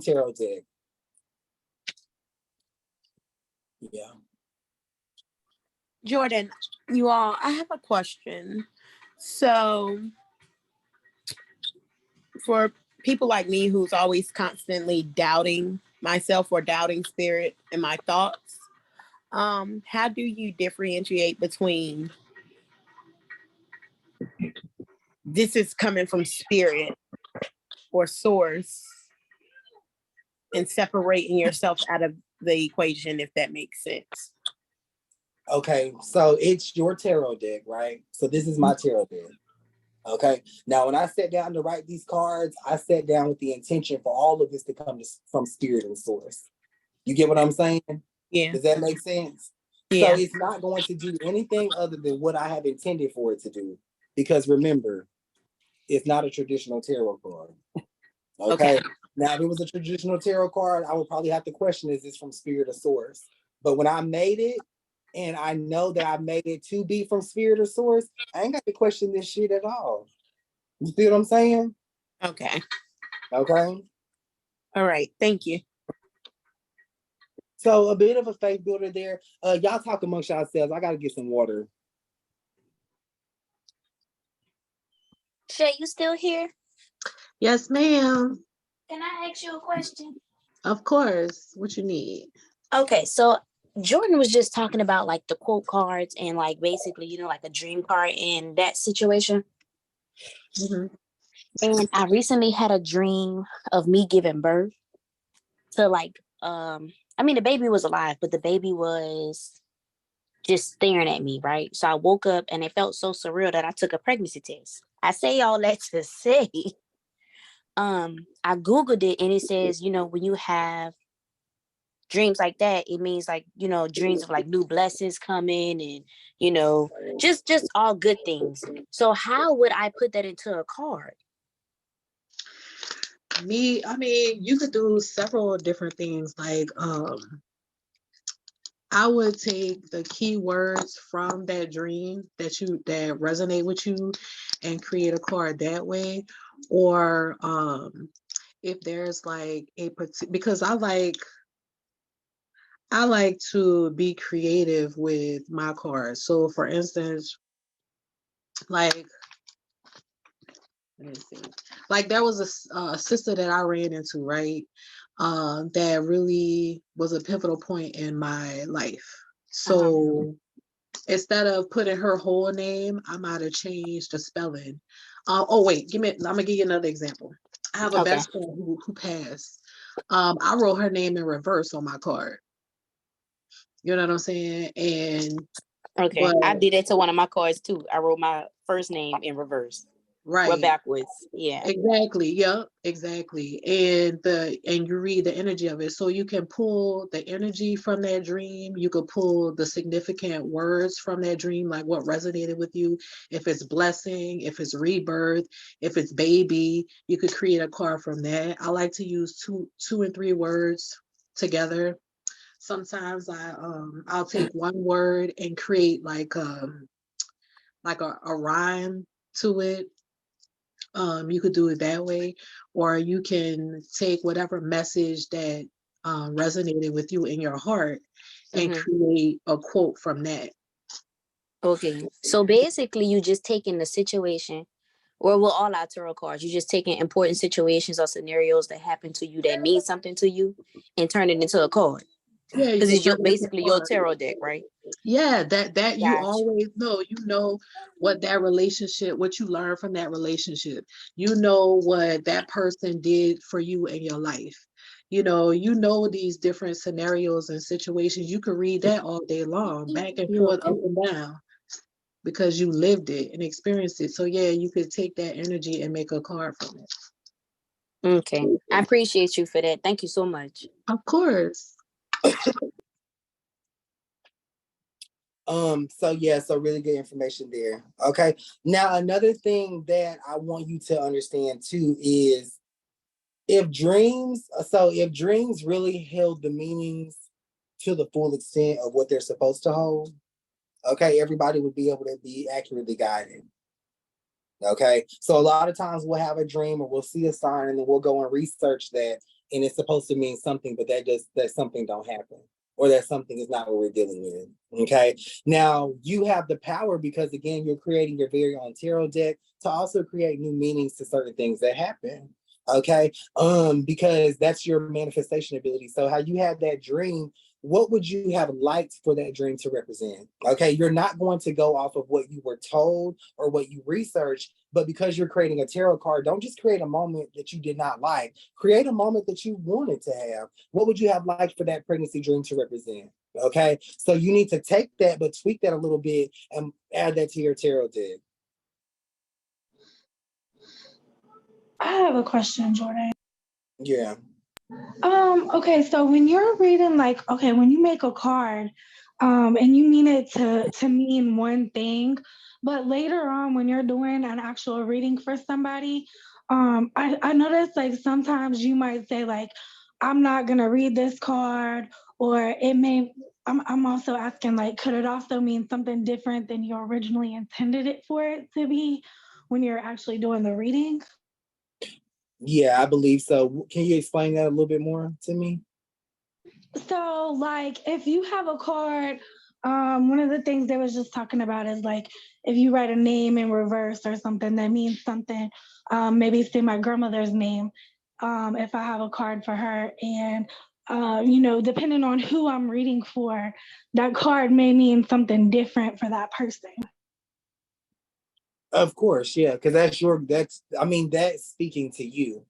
tarot deck. Yeah. Jordan, you all, I have a question. So for people like me who's always constantly doubting myself or doubting spirit and my thoughts, how do you differentiate between this is coming from spirit or source and separating yourself out of the equation, if that makes sense? Okay, so it's your tarot deck, right? So this is my tarot deck. Okay, now when I sat down to write these cards, I sat down with the intention for all of this to come from spirit and source. You get what I'm saying? Yeah. Does that make sense? Yeah. So it's not going to do anything other than what I have intended for it to do. Because remember, it's not a traditional tarot card. Okay. Now, if it was a traditional tarot card, I would probably have to question, is this from spirit or source? But when I made it, and I know that I made it to be from spirit or source, I ain't got to question this shit at all. You see what I'm saying? Okay. Okay. All right. Thank you. So a bit of a faith builder there. Y'all talk amongst yourselves. I got to get some water. Shay, you still here? Yes, ma'am. Can I ask you a question? Of course. What you need? Okay, so Jordan was just talking about like the quote cards and like basically, you know, like a dream card in that situation. Mm-hmm. And I recently had a dream of me giving birth to like, I mean, the baby was alive, but the baby was just staring at me, right? So I woke up and it felt so surreal that I took a pregnancy test. I say all that to say, I Googled it and it says, you know, when you have dreams like that, it means like, you know, dreams of like new blessings coming and, you know, just all good things. So how would I put that into a card? I mean, you could do several different things. Like, I would take the keywords from that dream that resonate with you and create a card that way. Or if there's like because I like to be creative with my cards. So for instance, like, let me see. Like there was a sister that I ran into, right? That really was a pivotal point in my life. So instead of putting her whole name, I might have changed the spelling. Oh wait, I'm gonna give you another example. I have a best friend who passed. I wrote her name in reverse on my card. You know what I'm saying? And I did that to one of my cards too. I wrote my first name in reverse. Right. Well, backwards. Yeah. Exactly. Yep. Exactly. And you read the energy of it. So you can pull the energy from that dream. You could pull the significant words from that dream, like what resonated with you. If it's blessing, if it's rebirth, if it's baby, you could create a card from that. I like to use two and three words together. Sometimes I'll take one word and create like a rhyme to it. You could do it that way, or you can take whatever message that resonated with you in your heart and create a quote from that. Okay. So basically you just taking the situation, or with all our tarot cards, you're just taking important situations or scenarios that happen to you that mean something to you and turn it into a card. Yeah, Because it's turn it into basically a your card. tarot deck, right? Yeah, that you Gotcha. always know, what that relationship, what you learn from that relationship, what that person did for you in your life. These different scenarios and situations. You could read that all day long, back and forth, up and down, because you lived it and experienced it. So yeah, you could take that energy and make a card from it. Okay. I appreciate you for that. Thank you so much. Of course. So really good information there. Okay. Now, another thing that I want you to understand too is if dreams really held the meanings to the full extent of what they're supposed to hold, okay, everybody would be able to be accurately guided. Okay. So a lot of times we'll have a dream or we'll see a sign and then we'll go and research that and it's supposed to mean something, but that something don't happen. Or that something is not what we're dealing with. Okay. Now you have the power because again, you're creating your very own tarot deck to also create new meanings to certain things that happen. Okay. Because that's your manifestation ability. So how you had that dream, what would you have liked for that dream to represent? Okay. You're not going to go off of what you were told or what you researched, but because you're creating a tarot card, don't just create a moment that you did not like. Create a moment that you wanted to have. What would you have liked for that pregnancy dream to represent? Okay. So you need to take that, but tweak that a little bit and add that to your tarot deck. I have a question, Jordan. Yeah. Okay, so when you're reading, when you make a card, and you mean it to mean one thing, but later on when you're doing an actual reading for somebody, I noticed sometimes you might say I'm not gonna read this card, or I'm also asking could it also mean something different than you originally intended it for it to be when you're actually doing the reading? Yeah, I believe so. Can you explain that a little bit more to me? So, if you have a card, one of the things they was just talking about is if you write a name in reverse or something that means something. Maybe say my grandmother's name. If I have a card for her, and depending on who I'm reading for, that card may mean something different for that person. Of course, yeah, because that's speaking to you.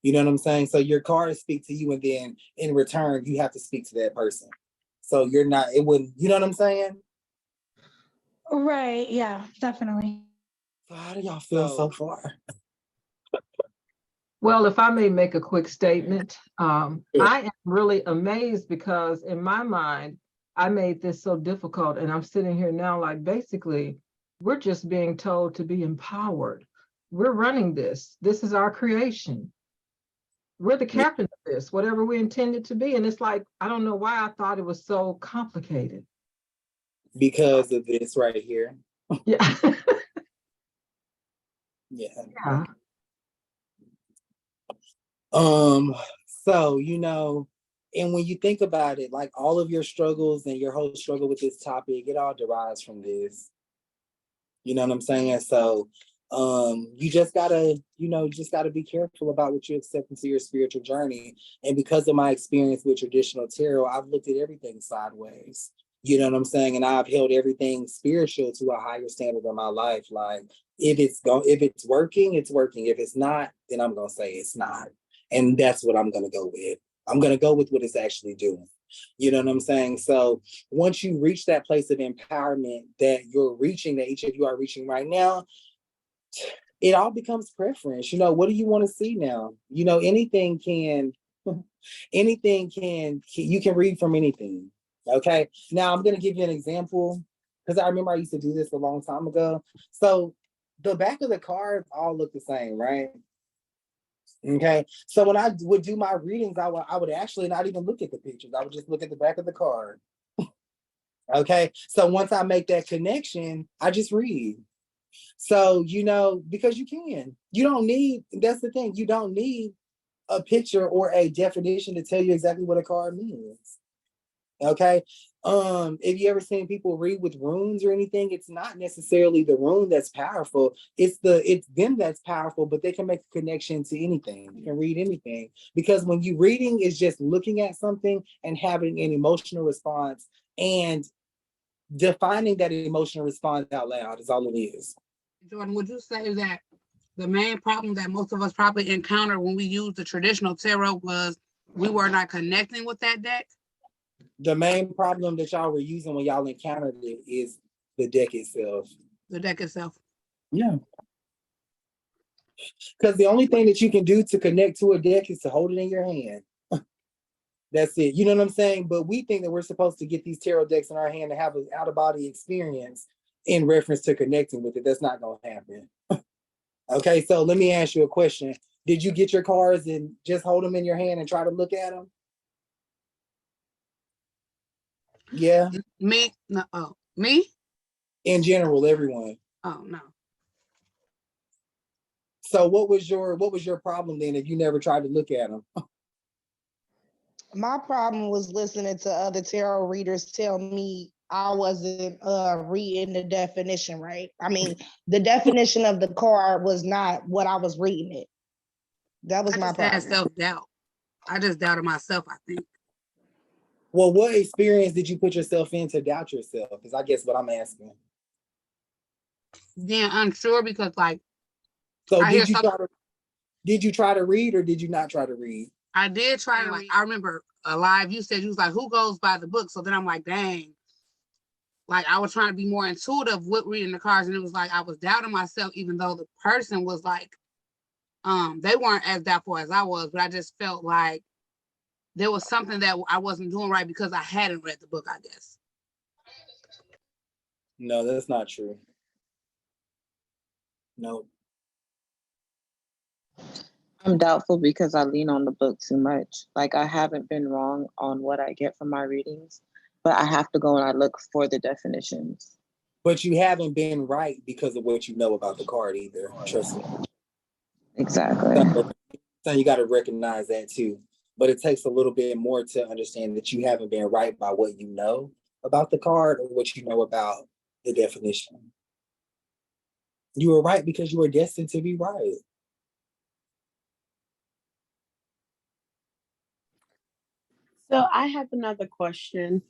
You know what I'm saying? So your cards speak to you, and then in return, you have to speak to that person. So you know what I'm saying? Right, yeah, definitely. So how do y'all feel so far? Well, if I may make a quick statement, I am really amazed because in my mind, I made this so difficult, and I'm sitting here now basically, we're just being told to be empowered. We're running this. This is our creation. We're the captain of this, whatever we intended to be. And it's I don't know why I thought it was so complicated. Because of this right here. Yeah. Yeah. So, and when you think about it, all of your struggles and your whole struggle with this topic, it all derives from this. You know what I'm saying? So, you just gotta be careful about what you accept into your spiritual journey. And because of my experience with traditional tarot, I've looked at everything sideways. You know what I'm saying? And I've held everything spiritual to a higher standard in my life. If it's working, it's working. If it's not, then I'm gonna say it's not. And that's what I'm gonna go with. I'm gonna go with what it's actually doing. You know what I'm saying? So once you reach that place of empowerment that you're reaching, that each of you are reaching right now, it all becomes preference. What do you want to see now? Anything can, you can read from anything. Okay. Now I'm going to give you an example because I remember I used to do this a long time ago. So the back of the cards all look the same, right? Okay. So when I would do my readings, I would actually not even look at the pictures. I would just look at the back of the card. Okay. So once I make that connection, I just read. So, because you can. That's the thing. You don't need a picture or a definition to tell you exactly what a card means. Okay. If you ever seen people read with runes or anything, it's not necessarily the rune that's powerful. It's them that's powerful, but they can make a connection to anything. You can read anything. Because when you reading is just looking at something and having an emotional response and defining that emotional response out loud is all it is. Jordan, would you say that the main problem that most of us probably encounter when we use the traditional tarot was we were not connecting with that deck? The main problem that y'all were using when y'all encountered it is the deck itself. The deck itself. Yeah. Because the only thing that you can do to connect to a deck is to hold it in your hand. That's it. You know what I'm saying? But we think that we're supposed to get these tarot decks in our hand to have an out-of-body experience in reference to connecting with it. That's not going to happen. Okay, so let me ask you a question. Did you get your cards and just hold them in your hand and try to look at them? Yeah. Me? No. Oh, me? In general, everyone. Oh, no. So what was your problem then if you never tried to look at them? My problem was listening to other tarot readers tell me I wasn't reading the definition right. I mean, the definition of the card was not what I was reading it. That was my problem. I had self-doubt. I just doubted myself, I think. Well, what experience did you put yourself in to doubt yourself? Because I guess what I'm asking. Yeah, unsure because like. So did you try to read or did you not try to read? I did try to read. I remember live, you said you was like, who goes by the book? So then I'm like, dang. Like I was trying to be more intuitive with reading the cards, and it was like I was doubting myself, even though the person was like, they weren't as doubtful as I was, but I just felt like there was something that I wasn't doing right because I hadn't read the book, I guess. No, that's not true. No. I'm doubtful because I lean on the book too much. Like I haven't been wrong on what I get from my readings, but I have to go and I look for the definitions. But you haven't been right because of what you know about the card either. Trust me. Exactly. So you got to recognize that too. But it takes a little bit more to understand that you haven't been right by what you know about the card or what you know about the definition. You were right because you were destined to be right. So I have another question.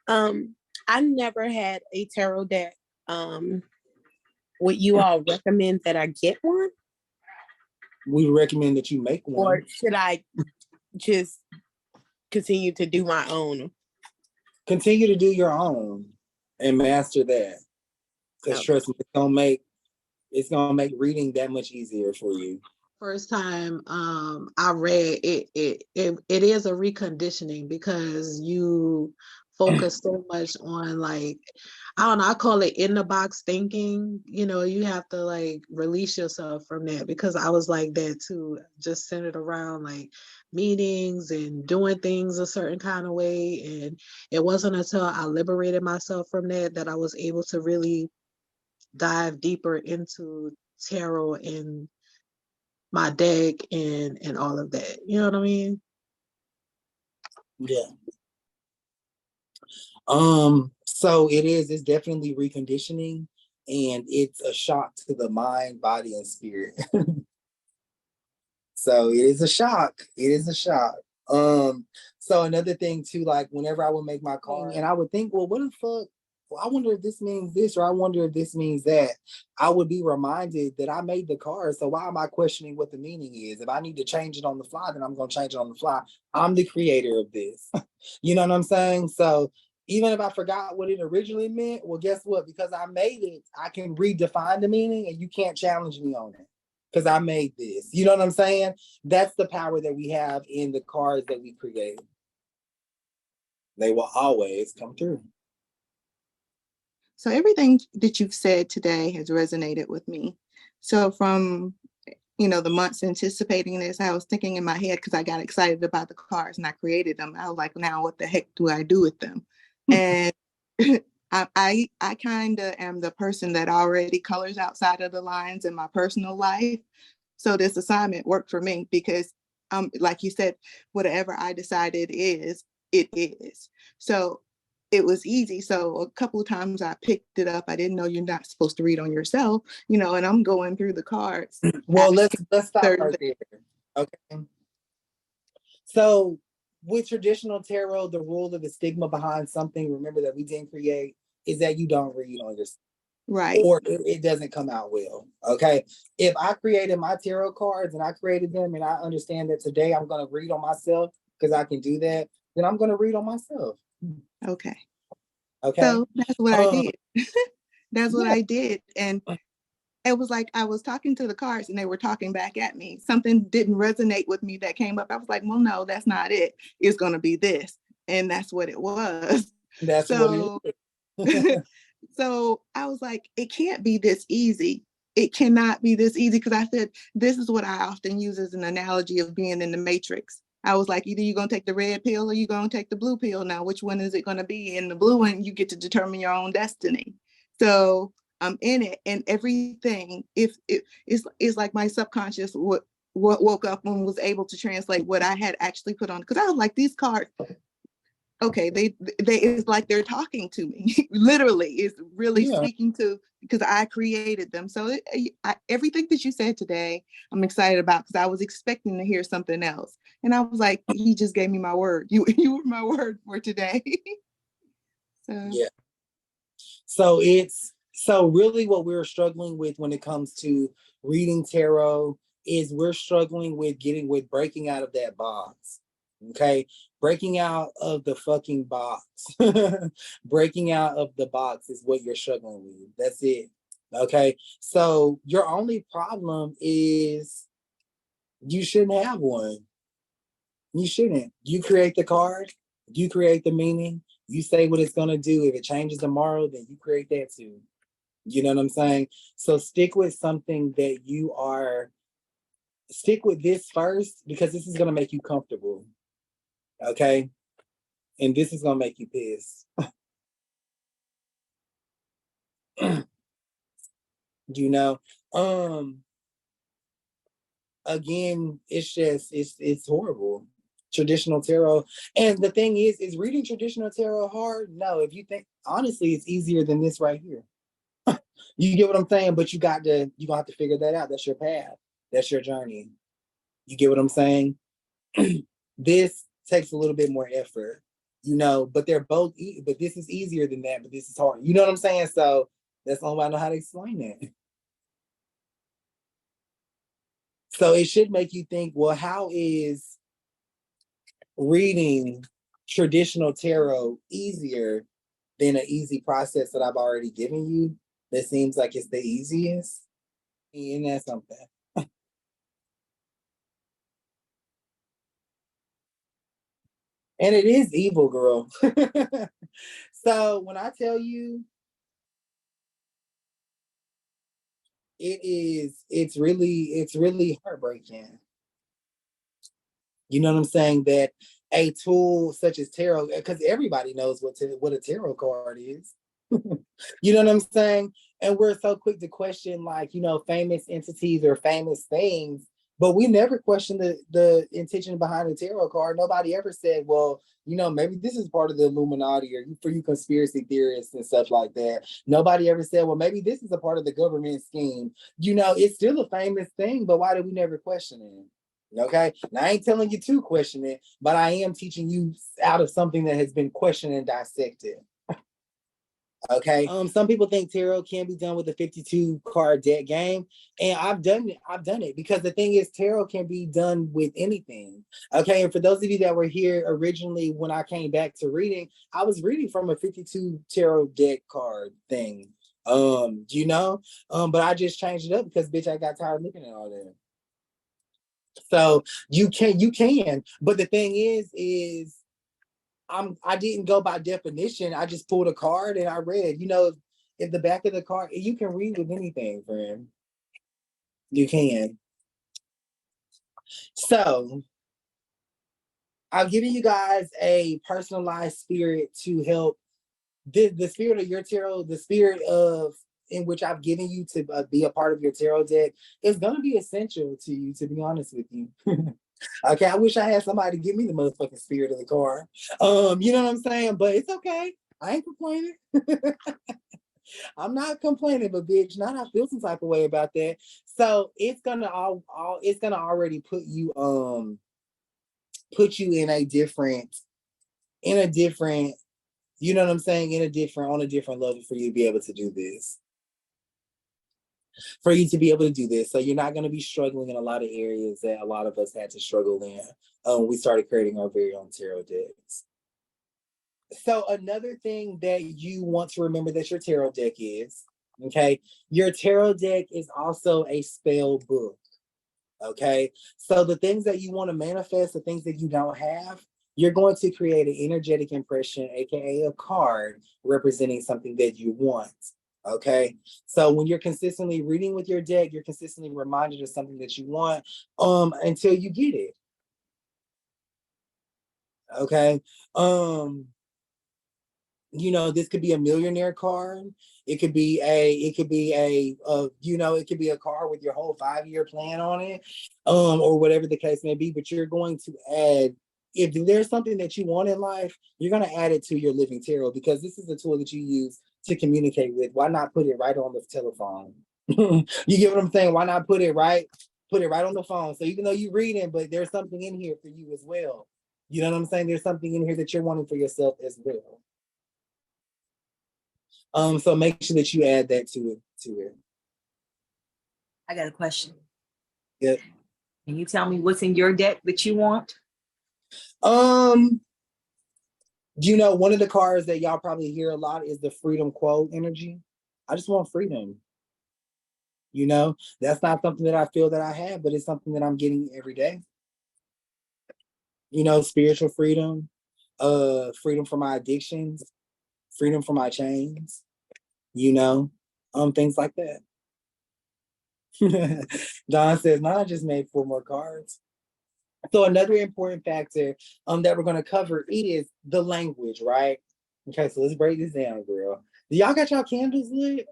I never had a tarot deck. Would you all recommend that I get one? We recommend that you make one. Or should I just continue to do my own? Continue to do your own and master that. Because trust me, it's gonna make reading that much easier for you. First time I read it is a reconditioning because you focus so much on like, I don't know, I call it in the box thinking. You know, you have to like release yourself from that because I was like that too, just centered around like meetings and doing things a certain kind of way. And it wasn't until I liberated myself from that I was able to really dive deeper into tarot and my deck and all of that. You know what I mean? Yeah. So it's definitely reconditioning and it's a shock to the mind, body, and spirit. So it is a shock. It is a shock. So another thing too, like whenever I would make my card and I would think, well, what the fuck? Well, I wonder if this means this, or I wonder if this means that. I would be reminded that I made the card. So why am I questioning what the meaning is? If I need to change it on the fly, then I'm going to change it on the fly. I'm the creator of this. You know what I'm saying? So even if I forgot what it originally meant, well, guess what? Because I made it, I can redefine the meaning and you can't challenge me on it because I made this. You know what I'm saying? That's the power that we have in the cards that we create. They will always come through. So everything that you've said today has resonated with me. So from, the months anticipating this, I was thinking in my head because I got excited about the cards and I created them. I was like, now what the heck do I do with them? And I kind of am the person that already colors outside of the lines in my personal life. So this assignment worked for me because like you said, whatever I decide it is, it is. So it was easy. So a couple of times I picked it up. I didn't know you're not supposed to read on yourself, you know, and I'm going through the cards. Well, let's stop right there. Okay. So with traditional tarot, the rule of the stigma behind something, remember, that we didn't create, is that you don't read on yourself. Right. Or it doesn't come out well. Okay. If I created my tarot cards and I created them and I understand that today I'm going to read on myself because I can do that, then I'm going to read on myself. Okay. Okay. So that's what I did. That's what I did. And it was like I was talking to the cards and they were talking back at me. Something didn't resonate with me that came up. I was like, well, no, that's not it. It's going to be this. And that's what it was. That's so, what it is. So I was like, it can't be this easy. It cannot be this easy. Because I said, this is what I often use as an analogy of being in the Matrix. I was like, either you're going to take the red pill or you're going to take the blue pill. Now, which one is it going to be? In the blue one, you get to determine your own destiny. So I'm in it, and everything, if it is like my subconscious what woke up and was able to translate what I had actually put on. Because I was like, these cards, okay, they it's like they're talking to me. Literally, it's really speaking to, because I created them. So everything that you said today, I'm excited about, because I was expecting to hear something else, and I was like, he just gave me my word. You were my word for today. So. Yeah. So really what we're struggling with when it comes to reading tarot is we're struggling with breaking out of that box. Okay. Breaking out of the fucking box. Breaking out of the box is what you're struggling with. That's it. Okay. So your only problem is you shouldn't have one. You shouldn't. You create the card, you create the meaning, you say what it's going to do. If it changes tomorrow, then you create that too. You know what I'm saying? So stick with something that stick with this first, because this is going to make you comfortable. Okay? And this is going to make you pissed. You know? Again, it's horrible. Traditional tarot. And the thing is reading traditional tarot hard? No, if you think, honestly, it's easier than this right here. You get what I'm saying? But you're gonna have to figure that out. That's your path. That's your journey. You get what I'm saying? This takes a little bit more effort, you know, but they're both, but this is easier than that, but this is hard. You know what I'm saying? So that's the only way I know how to explain it. So it should make you think, well, how is reading traditional tarot easier than an easy process that I've already given you? That seems like it's the easiest. And that's something. And it is evil, girl. So when I tell you, it's really heartbreaking. You know what I'm saying? That a tool such as tarot, because everybody knows what a tarot card is. You know what I'm saying? And we're so quick to question, like, you know, famous entities or famous things, but we never question the intention behind the tarot card. Nobody ever said, well, you know, maybe this is part of the Illuminati, or for you conspiracy theorists and stuff like that. Nobody ever said, well, maybe this is a part of the government scheme. You know, it's still a famous thing, but why do we never question it? Okay. Now I ain't telling you to question it, but I am teaching you out of something that has been questioned and dissected. Okay. Some people think tarot can be done with a 52 card deck game. And I've done it because the thing is, tarot can be done with anything. Okay. And for those of you that were here originally, when I came back to reading, I was reading from a 52 tarot deck card thing. You know? But I just changed it up because bitch, I got tired of looking at all that. So you can, but the thing is I didn't go by definition. I just pulled a card and I read. You know, if the back of the card, you can read with anything, friend. You can. So I've given you guys a personalized spirit to help the spirit of your tarot, the spirit of in which I've given you to be a part of your tarot deck is going to be essential to you, to be honest with you. Okay, I wish I had somebody to give me the motherfucking spirit of the car. You know what I'm saying? But it's okay. I ain't complaining. I'm not complaining, but bitch, now I feel some type of way about that. So it's gonna it's gonna already put you in a different, you know what I'm saying, on a different level for you to be able to do this. So you're not going to be struggling in a lot of areas that a lot of us had to struggle in when we started creating our very own tarot decks. So another thing that you want to remember that your tarot deck is, okay, your tarot deck is also a spell book, okay? So the things that you want to manifest, the things that you don't have, you're going to create an energetic impression, aka a card representing something that you want. Okay, so when you're consistently reading with your deck, you're consistently reminded of something that you want until you get it. Okay, you know, this could be a millionaire card. It could be a card with your whole 5-year plan on it, or whatever the case may be. But you're going to add, if there's something that you want in life, you're going to add it to your living tarot, because this is the tool that you use to communicate with. Why not put it right on the telephone? You get what I'm saying? Why not put it right on the phone? So even though you're reading, but there's something in here for you as well. You know what I'm saying? There's something in here that you're wanting for yourself as well. So make sure that you add that to it. I got a question. Yep. Can you tell me what's in your deck that you want? You know, one of the cards that y'all probably hear a lot is the freedom quote energy. I just want freedom. You know, that's not something that I feel that I have, but it's something that I'm getting every day. You know, spiritual freedom, freedom from my addictions, freedom from my chains, you know, things like that. Don says, no, I just made 4 more cards. So another important factor that we're going to cover is the language, right? Okay, so let's break this down, girl. Do y'all got y'all candles lit?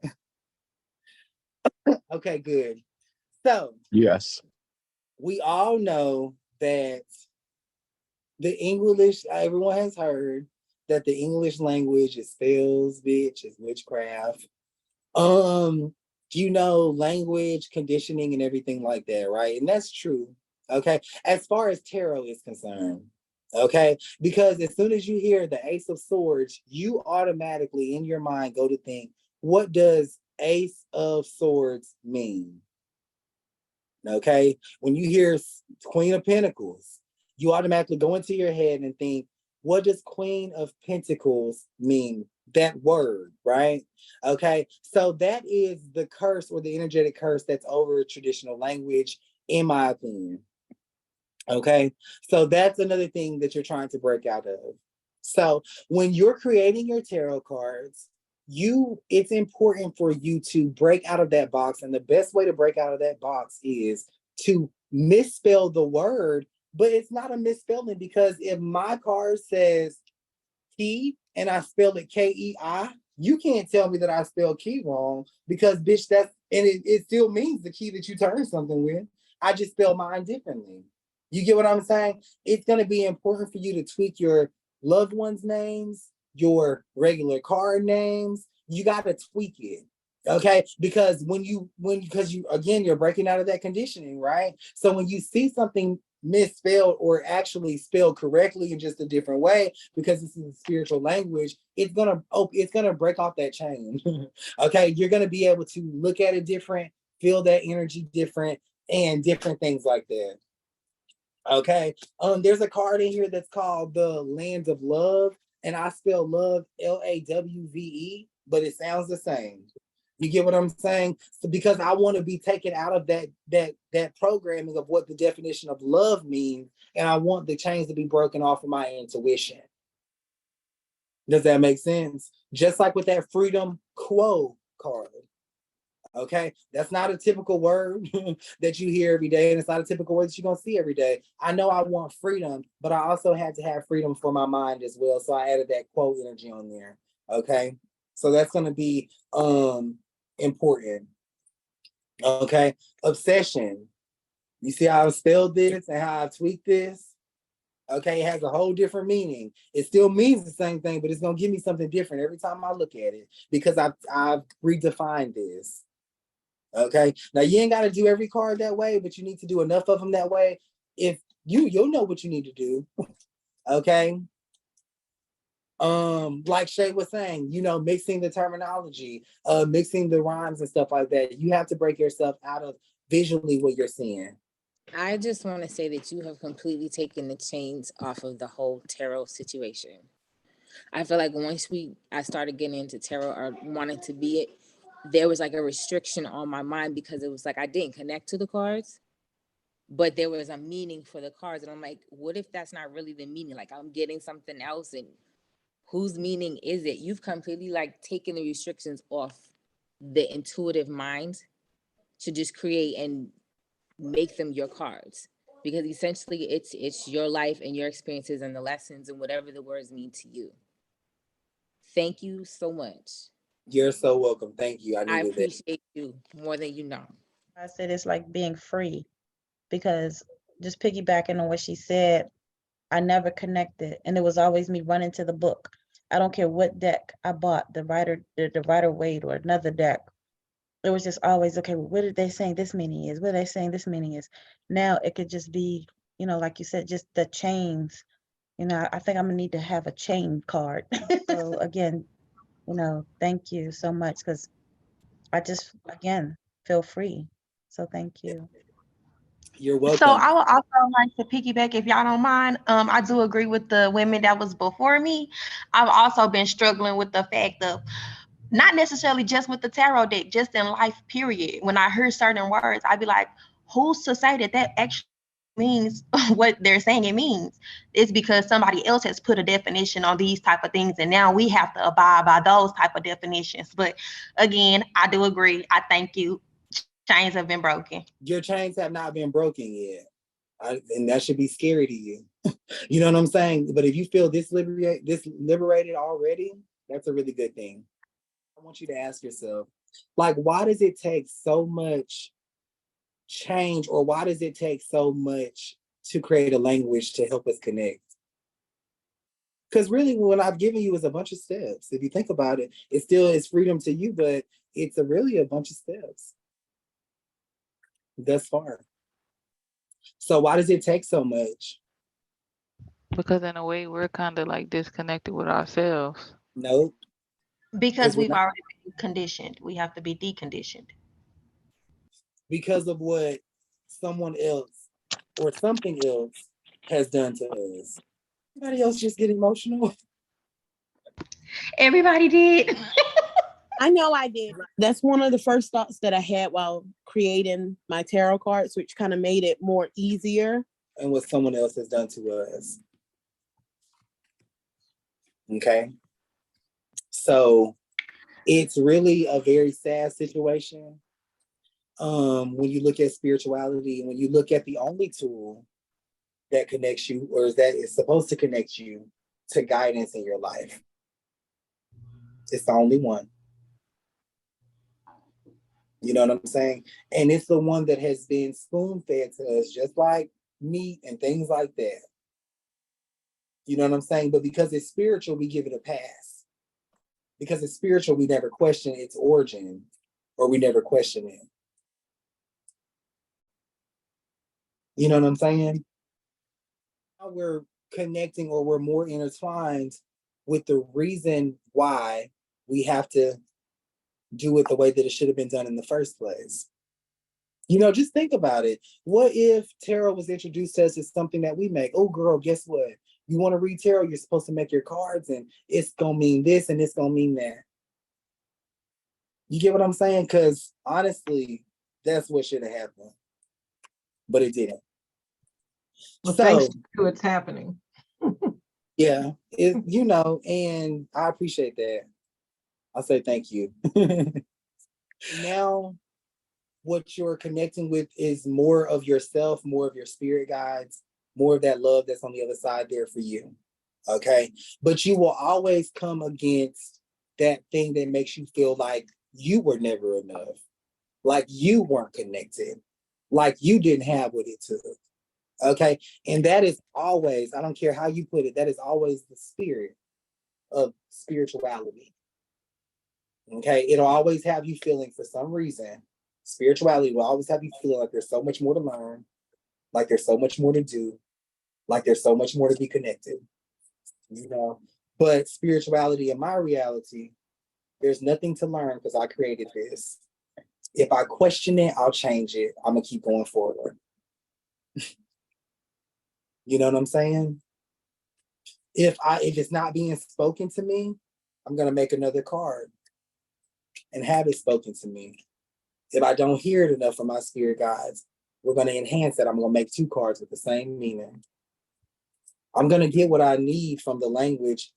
Okay, good. So yes, we all know that the English, everyone has heard that the English language is spells, bitch, is witchcraft. You know, language, conditioning, and everything like that, right? And that's true. Okay. As far as tarot is concerned, okay, because as soon as you hear the Ace of Swords, you automatically in your mind go to think, what does Ace of Swords mean? Okay. When you hear Queen of Pentacles, you automatically go into your head and think, what does Queen of Pentacles mean? That word, right? Okay. So that is the curse, or the energetic curse that's over traditional language, in my opinion. Okay. So that's another thing that you're trying to break out of. So when you're creating your tarot cards, it's important for you to break out of that box. And the best way to break out of that box is to misspell the word, but it's not a misspelling, because if my card says key and I spell it KEI, you can't tell me that I spelled key wrong, because bitch, it still means the key that you turn something with. I just spell mine differently. You get what I'm saying? It's going to be important for you to tweak your loved ones' names, your regular card names. You got to tweak it. Okay, because you're breaking out of that conditioning, right? So when you see something misspelled or actually spelled correctly in just a different way, because this is a spiritual language, it's gonna break off that chain. Okay, you're gonna be able to look at it different, feel that energy different, and different things like that. Okay, there's a card in here that's called the Land of Love, and I spell love LAWVE, but it sounds the same. You get what I'm saying? So because I want to be taken out of that programming of what the definition of love means, and I want the chains to be broken off of my intuition. Does that make sense? Just like with that freedom quo card. Okay, that's not a typical word that you hear every day, and it's not a typical word that you're gonna see every day. I know I want freedom, but I also had to have freedom for my mind as well. So I added that quote energy on there. Okay, so that's gonna be important. Okay, obsession. You see how I spelled this and how I tweaked this? Okay, it has a whole different meaning. It still means the same thing, but it's gonna give me something different every time I look at it because I've redefined this. Okay, now you ain't gotta do every card that way, but you need to do enough of them that way. If you'll know what you need to do. Okay. Like Shay was saying, you know, mixing the terminology, mixing the rhymes and stuff like that. You have to break yourself out of visually what you're seeing. I just want to say that you have completely taken the chains off of the whole tarot situation. I feel like once I started getting into tarot or wanting to be it, there was like a restriction on my mind because it was like I didn't connect to the cards, but there was a meaning for the cards. And I'm like, what if that's not really the meaning? Like I'm getting something else, and whose meaning is it? You've completely like taken the restrictions off the intuitive mind to just create and make them your cards, because essentially it's your life and your experiences and the lessons and whatever the words mean to you. Thank you so much. You're so welcome. Thank you. I appreciate you more than you know. I said it's like being free, because just piggybacking on what she said, I never connected, and it was always me running to the book. I don't care what deck I bought, the Rider Waite or another deck. It was just always, okay, well, what are they saying this meaning is? What are they saying this meaning is? Now it could just be, you know, like you said, just the chains. You know, I think I'm gonna need to have a chain card. So again, you know, thank you so much, because I just, again, feel free. So thank you. You're welcome. So I would also like to piggyback, if y'all don't mind. I do agree with the women that was before me. I've also been struggling with the fact of not necessarily just with the tarot deck, just in life, period. When I hear certain words, I'd be like, who's to say that that actually means what they're saying it means? It's because somebody else has put a definition on these type of things, and now we have to abide by those type of definitions. But again, I do agree. I thank you. Chains have been broken. Your chains have not been broken yet. And that should be scary to you. You know what I'm saying? But if you feel this liberated already, that's a really good thing. I want you to ask yourself, like, why does it take so much change, or why does it take so much to create a language to help us connect? Because really, what I've given you is a bunch of steps. If you think about it, it still is freedom to you, but it's really a bunch of steps thus far. So why does it take so much? Because in a way, we're kind of like disconnected with ourselves. Nope. Because we've already been conditioned. We have to be deconditioned. Because of what someone else or something else has done to us. Everybody else just get emotional? Everybody did. I know I did. That's one of the first thoughts that I had while creating my tarot cards, which kind of made it more easier. And what someone else has done to us. Okay. So it's really a very sad situation. When you look at spirituality, when you look at the only tool that connects you, or that is supposed to connect you to guidance in your life. It's the only one. You know what I'm saying? And it's the one that has been spoon-fed to us, just like meat and things like that. You know what I'm saying? But because it's spiritual, we give it a pass. Because it's spiritual, we never question its origin, or we never question it. You know what I'm saying? Now we're connecting, or we're more intertwined with the reason why we have to do it the way that it should have been done in the first place. You know, just think about it. What if tarot was introduced to us as something that we make? Oh, girl, guess what? You want to read tarot, you're supposed to make your cards, and it's going to mean this, and it's going to mean that. You get what I'm saying? Because honestly, that's what should have happened. But it didn't. Well, thanks to it's happening. Yeah, you know, and I appreciate that. I'll say thank you. Now, what you're connecting with is more of yourself, more of your spirit guides, more of that love that's on the other side there for you. Okay? But you will always come against that thing that makes you feel like you were never enough, like you weren't connected, like you didn't have what it took. Okay. And that is always, I don't care how you put it, that is always the spirit of spirituality. Okay. It'll always have you feeling, for some reason, spirituality will always have you feeling like there's so much more to learn, like there's so much more to do, like there's so much more to be connected, you know. But spirituality in my reality, there's nothing to learn because I created this. If I question it, I'll change it. I'm gonna keep going forward. You know what I'm saying? If it's not being spoken to me, I'm gonna make another card and have it spoken to me. If I don't hear it enough from my spirit guides, we're gonna enhance it. I'm gonna make 2 cards with the same meaning. I'm gonna get what I need from the language,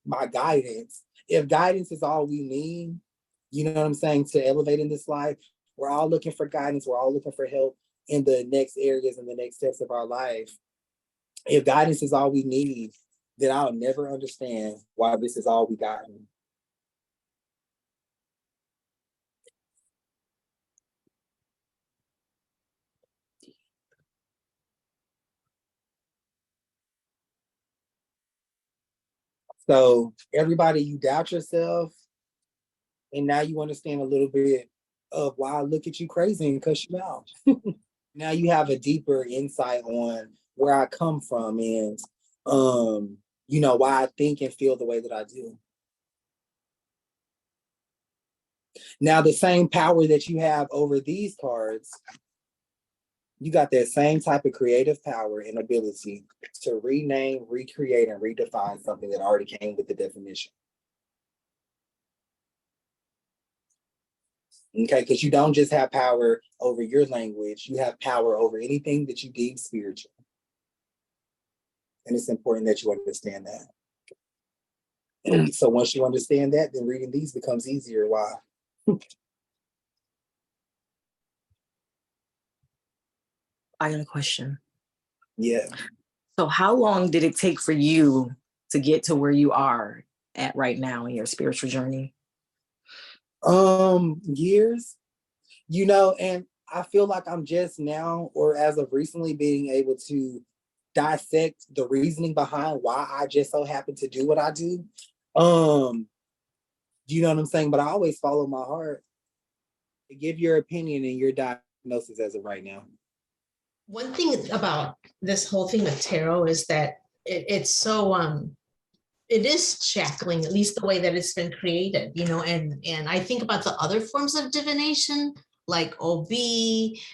my guidance. If guidance is all we need, you know what I'm saying, to elevate in this life, we're all looking for guidance. We're all looking for help in the next areas and the next steps of our life. If guidance is all we need, then I'll never understand why this is all we gotten. So everybody, you doubt yourself, and now you understand a little bit of why I look at you crazy and cuss you out. Now you have a deeper insight on where I come from and you know, why I think and feel the way that I do. Now the same power that you have over these cards, you got that same type of creative power and ability to rename, recreate, and redefine something that already came with the definition. Okay, because you don't just have power over your language, you have power over anything that you deem spiritual. And it's important that you understand that. So once you understand that, then reading these becomes easier. Why? I got a question. Yeah. So how long did it take for you to get to where you are at right now in your spiritual journey? Years, you know, and I feel like I'm just now, or as of recently, being able to dissect the reasoning behind why I just so happen to do what I do. You know what I'm saying? But I always follow my heart. Give your opinion and your diagnosis as of right now. One thing about this whole thing with tarot is that it's so it is shackling, at least the way that it's been created, you know, and I think about the other forms of divination like OB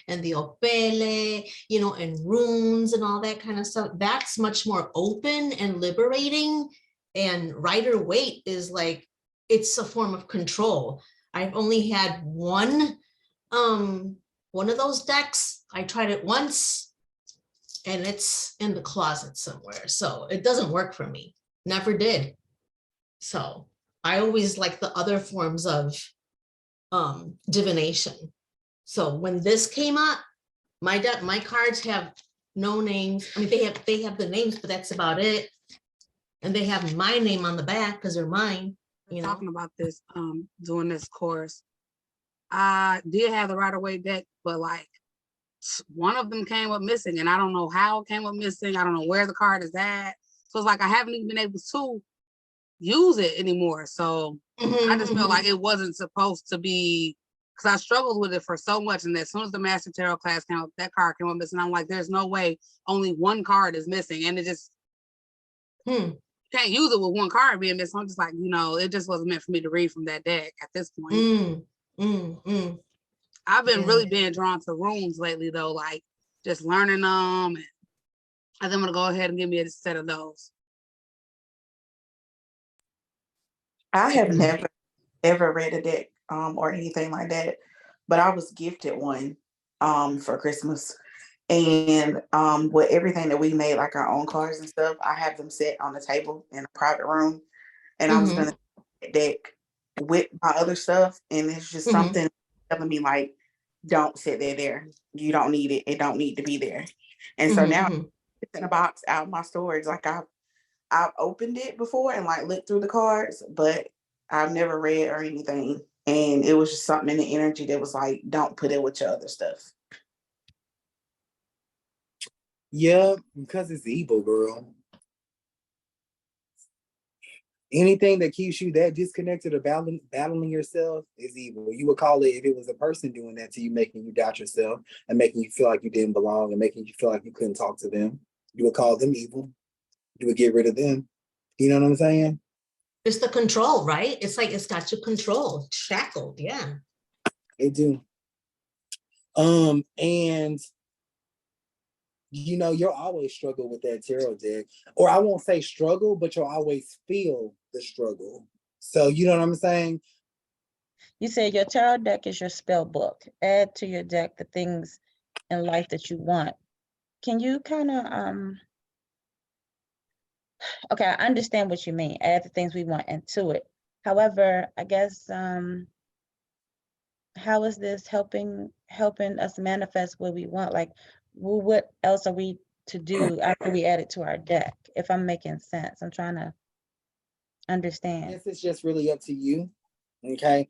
and the Opele, you know, and runes and all that kind of stuff. That's much more open and liberating. And Rider-Waite is like, it's a form of control. I've only had one of those decks. I tried it once and it's in the closet somewhere. So it doesn't work for me. Never did. So I always like the other forms of divination. So when this came up, my cards have no names. I mean, they have the names, but that's about it. And they have my name on the back because they're mine. You know, talking about this, doing this course, I did have the Rider-Waite deck, but like one of them came up missing, and I don't know how it came up missing. I don't know where the card is at. So it's like I haven't even been able to use it anymore. So I just felt like it wasn't supposed to be, because I struggled with it for so much. And as soon as the Master Tarot class came up, that card came up missing. I'm like, there's no way only one card is missing. And it just can't use it with one card being missing. I'm just like, you know, it just wasn't meant for me to read from that deck at this point. I've been really being drawn to runes lately though, like just learning them. And I think I'm gonna go ahead and give me a set of those. I have never ever read a deck or anything like that, but I was gifted one for Christmas. And with everything that we made, like our own cards and stuff, I have them set on the table in a private room. And I was gonna deck with my other stuff, and it's just something telling me like, don't sit there. You don't need it. It don't need to be there. And so now it's in a box out of my storage. Like I've opened it before and like looked through the cards, but I've never read or anything. And it was just something in the energy that was like, don't put it with your other stuff. Yeah, because it's evil, girl. Anything that keeps you that disconnected or battling yourself is evil. You would call it, if it was a person doing that to you, making you doubt yourself and making you feel like you didn't belong and making you feel like you couldn't talk to them, you would call them evil. You would get rid of them. You know what I'm saying? It's the control, right? It's like it's got you controlled, shackled. Yeah. It do. And you know, you'll always struggle with that tarot deck. Or I won't say struggle, but you'll always feel the struggle. So you know what I'm saying? You said your tarot deck is your spell book. Add to your deck the things in life that you want. Can you kind of okay, I understand what you mean. Add the things we want into it. However, I guess how is this helping us manifest what we want? Like, well, what else are we to do after we add it to our deck? If I'm making sense, I'm trying to understand. Yes, it's just really up to you. Okay.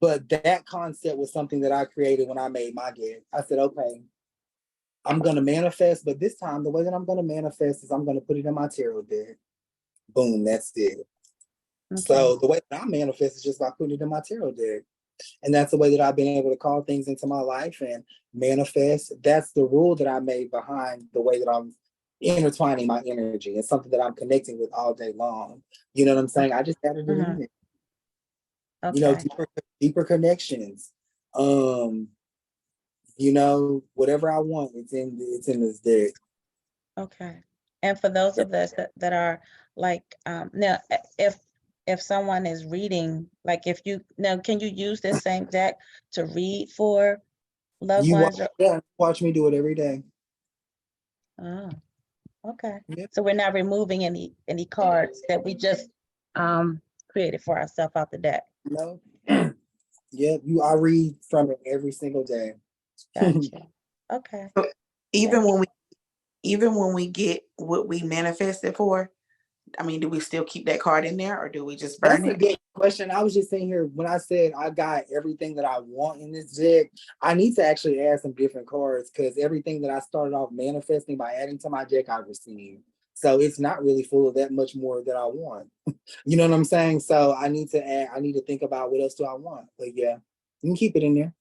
But that concept was something that I created when I made my deck. I said, okay, I'm going to manifest, but this time the way that I'm going to manifest is I'm going to put it in my tarot deck. Boom, that's it. Okay. So the way that I manifest is just by putting it in my tarot deck. And that's the way that I've been able to call things into my life and manifest. That's the rule that I made behind the way that I'm intertwining my energy. It's something that I'm connecting with all day long. You know what I'm saying? I just added it in there. Okay. You know, deeper connections. You know, whatever I want, it's in this deck. Okay. And for those of us that are like, now, if someone is reading, like if you, now, can you use this same deck to read for loved ones? Watch me do it every day. Oh, okay. Yep. So we're not removing any cards that we just created for ourselves out the deck. No. Yep, I read from it every single day. Gotcha. Okay. So even when we get what we manifested for, I mean, do we still keep that card in there or do we just burn it? That's a good question. I was just saying here, when I said I got everything that I want in this deck, I need to actually add some different cards because everything that I started off manifesting by adding to my deck, I received. So it's not really full of that much more that I want. You know what I'm saying? So I need to think about what else do I want. But yeah, you can keep it in there.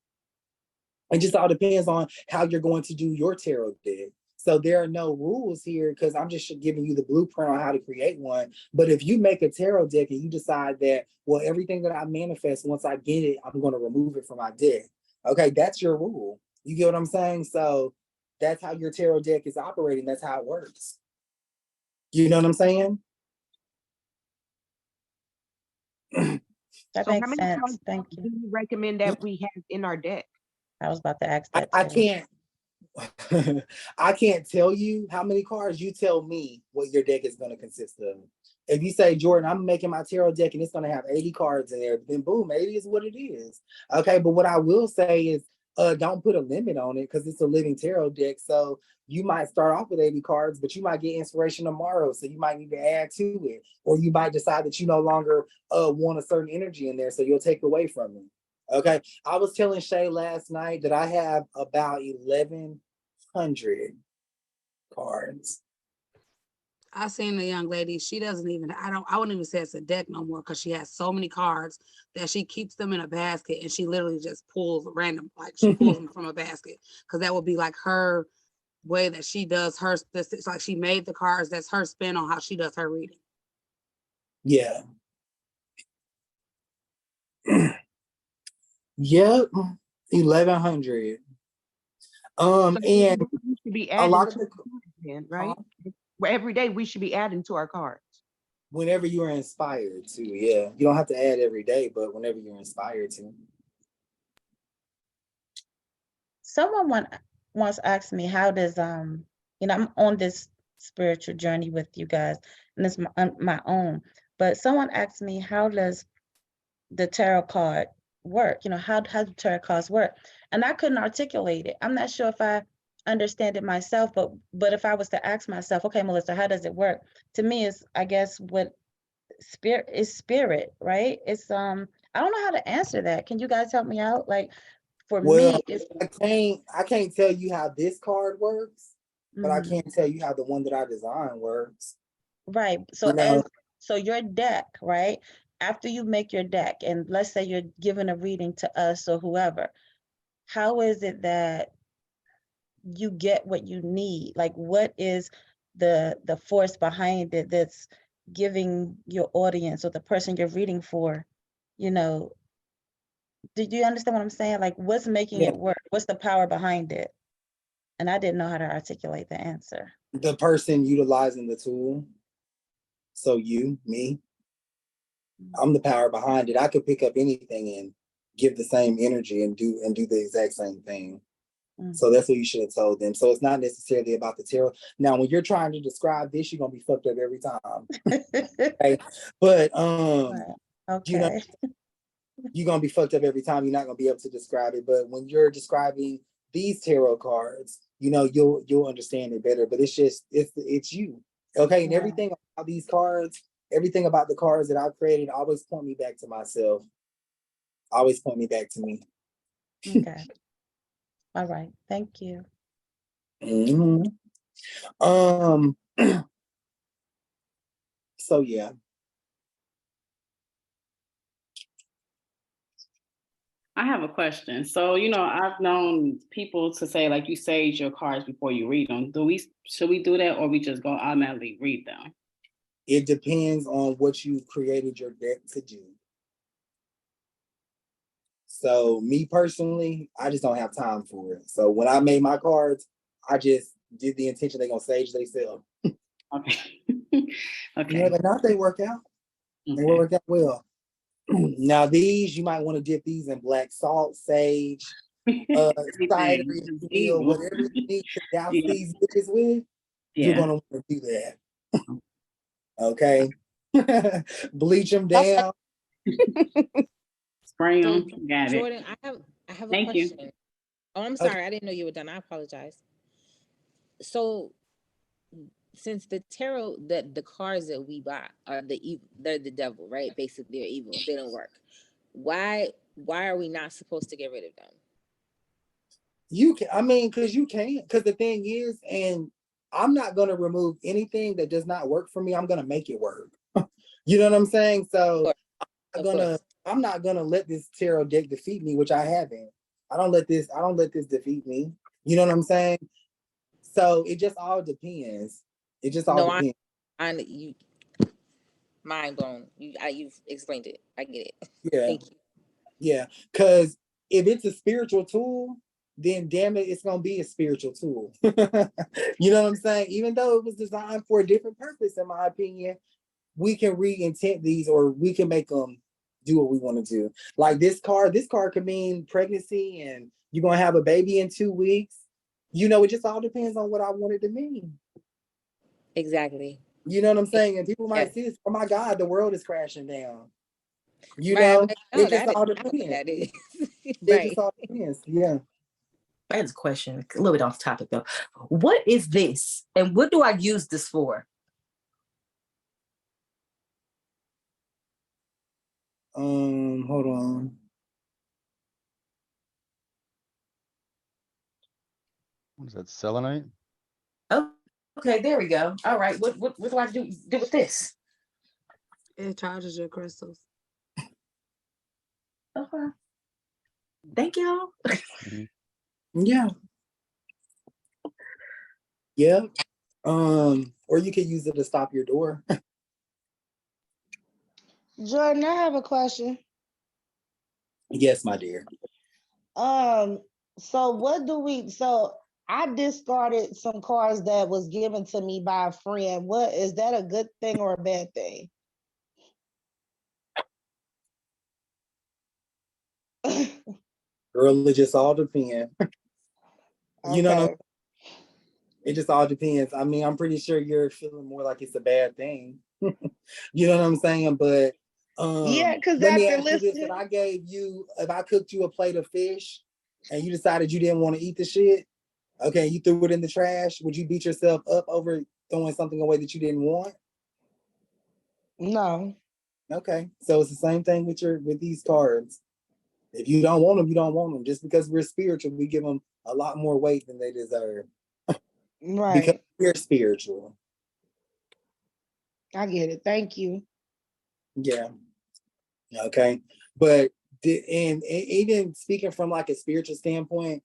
It just all depends on how you're going to do your tarot deck. So there are no rules here because I'm just giving you the blueprint on how to create one. But if you make a tarot deck and you decide that, well, everything that I manifest, once I get it, I'm going to remove it from my deck. Okay, that's your rule. You get what I'm saying? So that's how your tarot deck is operating. That's how it works. You know what I'm saying? That makes sense. Thank you. Do you recommend that we have in our deck? I was about to ask that. I can't. I can't tell you how many cards. You tell me what your deck is going to consist of. If you say, Jordan, I'm making my tarot deck and it's going to have 80 cards in there, then boom, 80 is what it is. Okay, but what I will say is don't put a limit on it because it's a living tarot deck. So you might start off with 80 cards, but you might get inspiration tomorrow. So you might need to add to it. Or you might decide that you no longer want a certain energy in there. So you'll take away from it. Okay, I was telling Shay last night that I have about 1,100 cards. I seen a young lady, she doesn't even, I wouldn't even say it's a deck no more because she has so many cards that she keeps them in a basket and she literally just pulls random, like she pulls them from a basket because that would be like her way that she does her, it's like she made the cards, that's her spin on how she does her reading. Yeah. Yep, 1,100. So and we should be adding a lot of the then, right? Well, every day we should be adding to our cards. Whenever you are inspired to, yeah. You don't have to add every day, but whenever you're inspired to. Someone once asked me, how does I'm on this spiritual journey with you guys, and it's my own. But someone asked me, how does the tarot card work? How do tarot cards work? And I couldn't articulate it. I'm not sure if I understand it myself, but if I was to ask myself, okay, Melissa, how does it work? To me, it's, I guess, what spirit, right? It's I don't know how to answer that. Can you guys help me out? Like, for me, it's, I can't tell you how this card works, but I Mhm. can't tell you how the one that I designed works. Right. So You know, so your deck, right? After you make your deck, and let's say you're giving a reading to us or whoever, how is it that you get what you need? Like, what is the force behind it that's giving your audience or the person you're reading for, you know, do you understand what I'm saying? Like, what's making yeah, it work? What's the power behind it? And I didn't know how to articulate the answer. the person utilizing the tool. So me, I'm the power behind it. I could pick up anything and give the same energy and do the exact same thing. So that's what you should have told them. So it's not necessarily about the tarot. Now, when you're trying to describe this, you're gonna be fucked up every time. Okay? But you know, Okay. you're gonna be fucked up every time. You're not gonna be able to describe it. But when you're describing these tarot cards, you know, you'll understand it better. But it's just it's you. Okay. And Right. everything about these cards, everything about the cards that I've created always point me back to myself. Always point me back to me. Okay. All right. Thank you. Mhm. So yeah. I have a question. So, you know, I've known people to say, like, you sage your cards before you read them. Should we do that, or we just go automatically read them? It depends on what you created your deck to do. So me personally, I just don't have time for it. So when I made my cards, I just did the intention they're gonna sage themselves. Okay. Okay. Yeah, but not they work out. They work out well. Now these, you might want to dip these in black salt, sage, cider, if you will, whatever you need to douse these bitches with, you're gonna want to do that. Okay. Bleach them down. Spray So, them. Got Jordan, it. I have a Thank you. question. Oh, I'm sorry. I didn't know you were done. I apologize. So, since the tarot, the cards that we buy are they're the devil, right? Basically, they're evil. They don't work. Why are we not supposed to get rid of them? You can, I mean, because you can. Because the thing is, and I'm not gonna remove anything that does not work for me. I'm gonna make it work. You know what I'm saying? So I'm not gonna let this tarot deck defeat me, which I haven't. I don't let this defeat me. You know what I'm saying? So it just all depends. It just all depends. You mind blown. You've explained it. I get it. Yeah. Thank you. Yeah. Because if it's a spiritual tool, then damn it, it's gonna be a spiritual tool. You know what I'm saying? Even though it was designed for a different purpose, in my opinion, we can re-intent these, or we can make them do what we want to do. Like this card could mean pregnancy and you're gonna have a baby in 2 weeks. You know, it just all depends on what I want it to mean. Exactly. You know what I'm saying? And people might see this, oh my God, the world is crashing down. You Right, know, like, no, it just all I don't think depends. that is. It Right. just all depends. Yeah. I have a question, a little bit off topic though. What is this, and what do I use this for? Hold on. What is that, selenite? Oh, okay, there we go. All right, what do I do with this? It charges your crystals. Okay. Thank y'all. Yeah. Yeah. Or you could use it to stop your door. Jordan, I have a question. Yes, my dear. So I discarded some cards that was given to me by a friend. What is that, a good thing or a bad thing? Girl, it just all depends. You know what I'm, Okay. it just all depends. I mean, I'm pretty sure you're feeling more like it's a bad thing. You know what I'm saying? But Yeah, because let me after ask you this. listening, If I cooked you a plate of fish and you decided you didn't want to eat the shit, okay, you threw it in the trash, would you beat yourself up over throwing something away that you didn't want? no. Okay. So it's the same thing with these cards. If you don't want them, you don't want them. Just because we're spiritual, we give them a lot more weight than they deserve. Because Right. we're spiritual. I get it. Thank you. Yeah. Okay. But and even speaking from like a spiritual standpoint,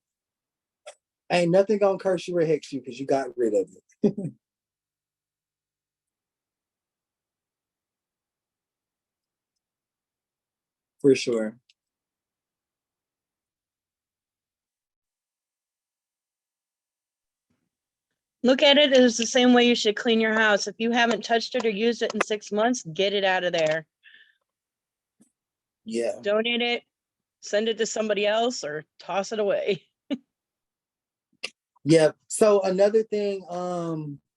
ain't nothing gonna curse you or hex you because you got rid of it. For sure. Look at it as the same way you should clean your house. If you haven't touched it or used it in 6 months, get it out of there. Yeah. Donate it, send it to somebody else, or toss it away. Yeah. So another thing,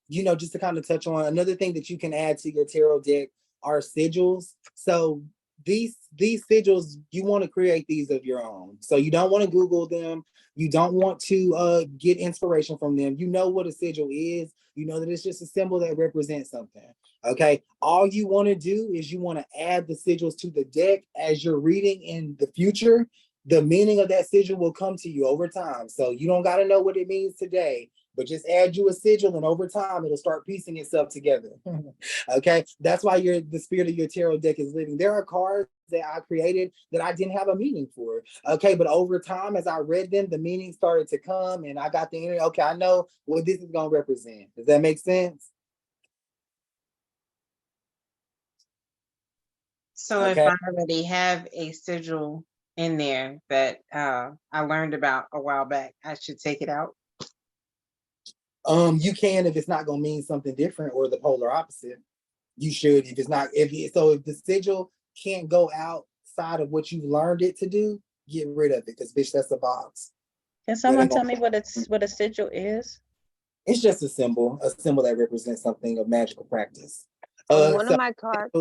just to kind of touch on another thing that you can add to your tarot deck are sigils. So these sigils, you want to create these of your own. So you don't want to Google them. You don't want to get inspiration from them. You know what a sigil is. You know that it's just a symbol that represents something. Okay. All you want to do is you want to add the sigils to the deck as you're reading in the future. The meaning of that sigil will come to you over time. So you don't got to know what it means today, but just add you a sigil and over time, it'll start piecing itself together. Okay. That's why the spirit of your tarot deck is living. There are cards that I created that I didn't have a meaning for. Okay. But over time, as I read them, the meaning started to come and I got the energy. Okay. I know what this is going to represent. Does that make sense? So if Okay. I already have a sigil in there that I learned about a while back, I should take it out? You can if it's not going to mean something different or the polar opposite. You should, if it's not, if the sigil can't go outside of what you've learned it to do, get rid of it, because bitch, that's a box. Can someone tell me what a sigil is? It's just a symbol that represents something of magical practice. One of my cards,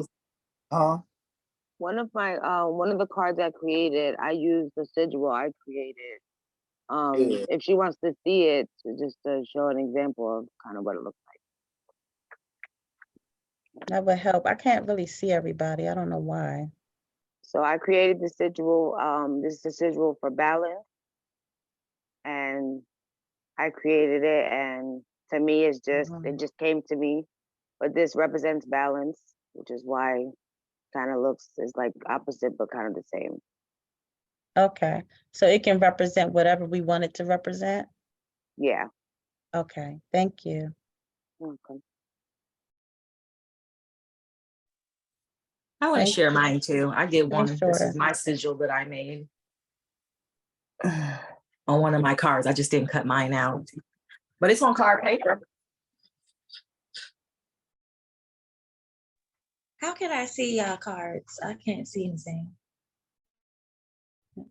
one of the cards I created, I used the sigil I created. If she wants to see it, just to show an example of kind of what it looks like. That would help. I can't really see everybody. I don't know why. So I created the sigil. This is the sigil for balance, and I created it. And to me, it just came to me. But this represents balance, which is why kind of looks is like opposite, but kind of the same. Okay. So it can represent whatever we want it to represent? Yeah. Okay. Thank you. Okay. I want to share mine too. I did one. Sure. This is my sigil that I made on one of my cards. I just didn't cut mine out, but it's on card paper. How can I see y'all cards? I can't see anything.